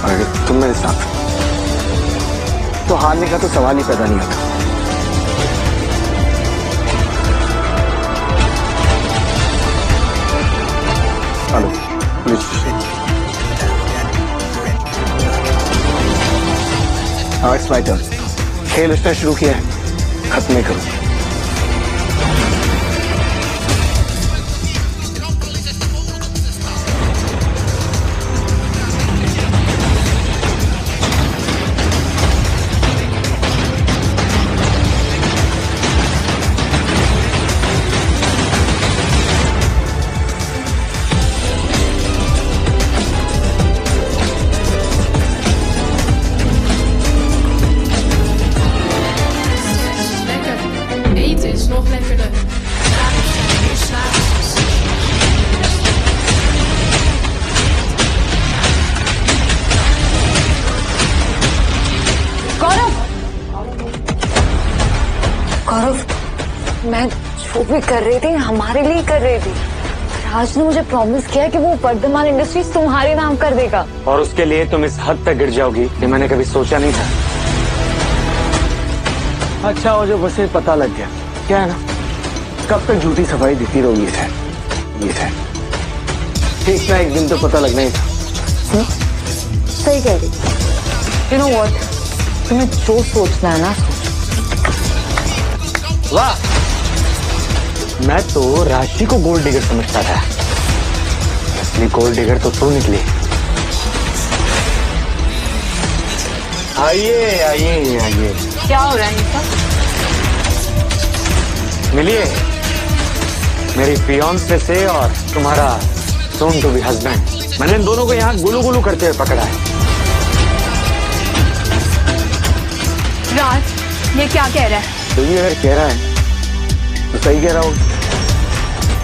और अगर तुम मेरे साथ तो हारने का तो सवाल ही पैदा नहीं होता। Hello, police station. हाँ, इट्स माय टर्न। खेल उसने शुरू किया है, खत्म नहीं करूं। Eten is nog lekkerder. Meer s'avonds. गौरव, मैं जो भी कर रही थी हमारे लिए कर रही थी। राज ने मुझे प्रॉमिस किया कि वो वर्धमान इंडस्ट्रीज तुम्हारे नाम कर देगा। और उसके लिए तुम इस हद तक गिर जाओगी कि मैंने कभी सोचा नहीं था। अच्छा हो जो बस पता लग गया। क्या है ना, कब तक झूठी सफाई देती रहोगी? ये थे ठीक ना, एक दिन तो पता लगना ही था। सही कह रही। यू नो व्हाट, तुम्हें जो सोचना है ना सोच। वाह, मैं तो राशि को गोल्ड डिगर समझता था, असली गोल्ड डिगर तो तू निकली। आइए आइए आइए। क्या हो रहा है ये सब? मिलिए मेरी फियांसे से और तुम्हारा सोन टू बी हस्बैंड। मैंने इन दोनों को यहाँ गुलू गुलू करते हुए पकड़ा है। राज, ये क्या कह रहा है? तू भी अगर कह रहा है तो सही कह रहा हूँ।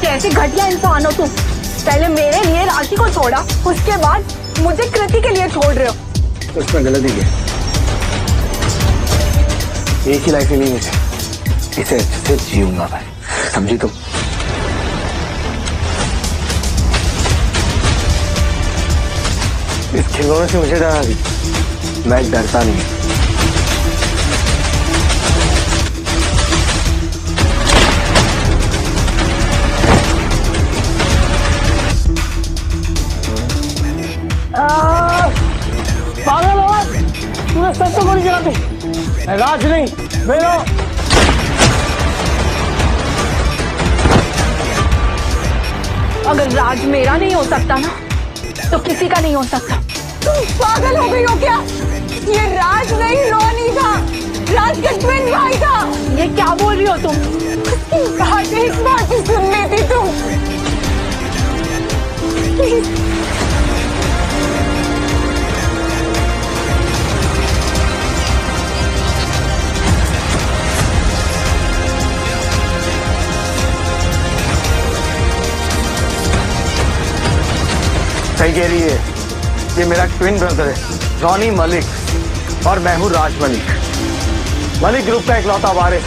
कैसे घटिया इंसान हो तुम? पहले मेरे लिए राशि को छोड़ा, उसके बाद मुझे कृति के लिए छोड़ रहे हो। उसमें गलती क्या? एक ही लाइफ मिली मुझे, इसे अच्छे से जीऊंगा मैं, समझी तुम? इस खिलौने से मुझे डरा दी, मैं डरता नहीं। राज नहीं, मेरा। अगर राज मेरा नहीं हो सकता ना, तो किसी का नहीं हो सकता। तुम पागल हो गई हो क्या? ये राज नहीं, रोनी था। राज का ट्विन भाई था। ये क्या बोल रही हो तुम? उसकी बात एक बार भी सुन लेती तुम। प्लीज। सही कह रही है, ये मेरा ट्विन ब्रदर है रॉनी मलिक और मैं हूँ राज मलिक, मलिक ग्रुप का इकलौता वारिस।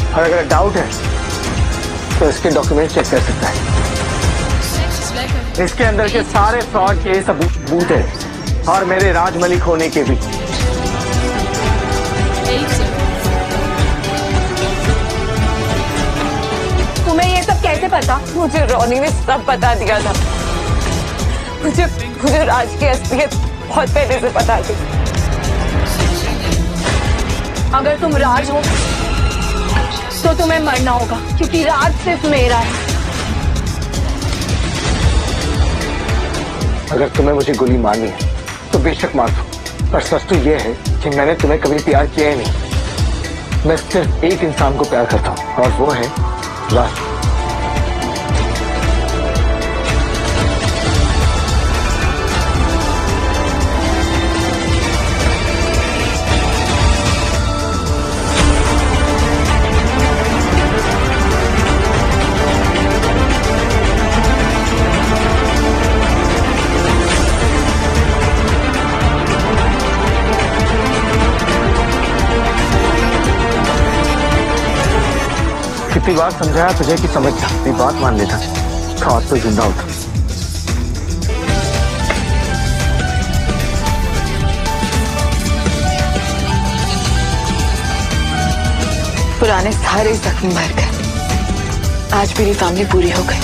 और अगर डाउट है तो इसके डॉक्यूमेंट चेक कर सकता है। इसके अंदर के सारे फ्रॉड के सबूत है और मेरे राज मलिक होने के भी। तुम्हें ये सब कैसे पता? मुझे रोनी ने सब बता दिया था। मुझे राज की असलियत बहुत पहले से पता थी। अगर तुम राज हो तो तुम्हें मरना होगा, क्योंकि राज सिर्फ मेरा है। अगर तुम्हें मुझे गोली मारनी है तो बेशक मार दो, पर सच तो यह है कि मैंने तुम्हें कभी प्यार किया ही नहीं। मैं सिर्फ एक इंसान को प्यार करता हूँ और वो है राज। कितनी बार समझाया तुझे कि समझ जा, अपनी बात मान लेता तो आज तो जिंदा होता। पुराने सारे जख्म भर गए। आज मेरी फैमिली पूरी हो गई।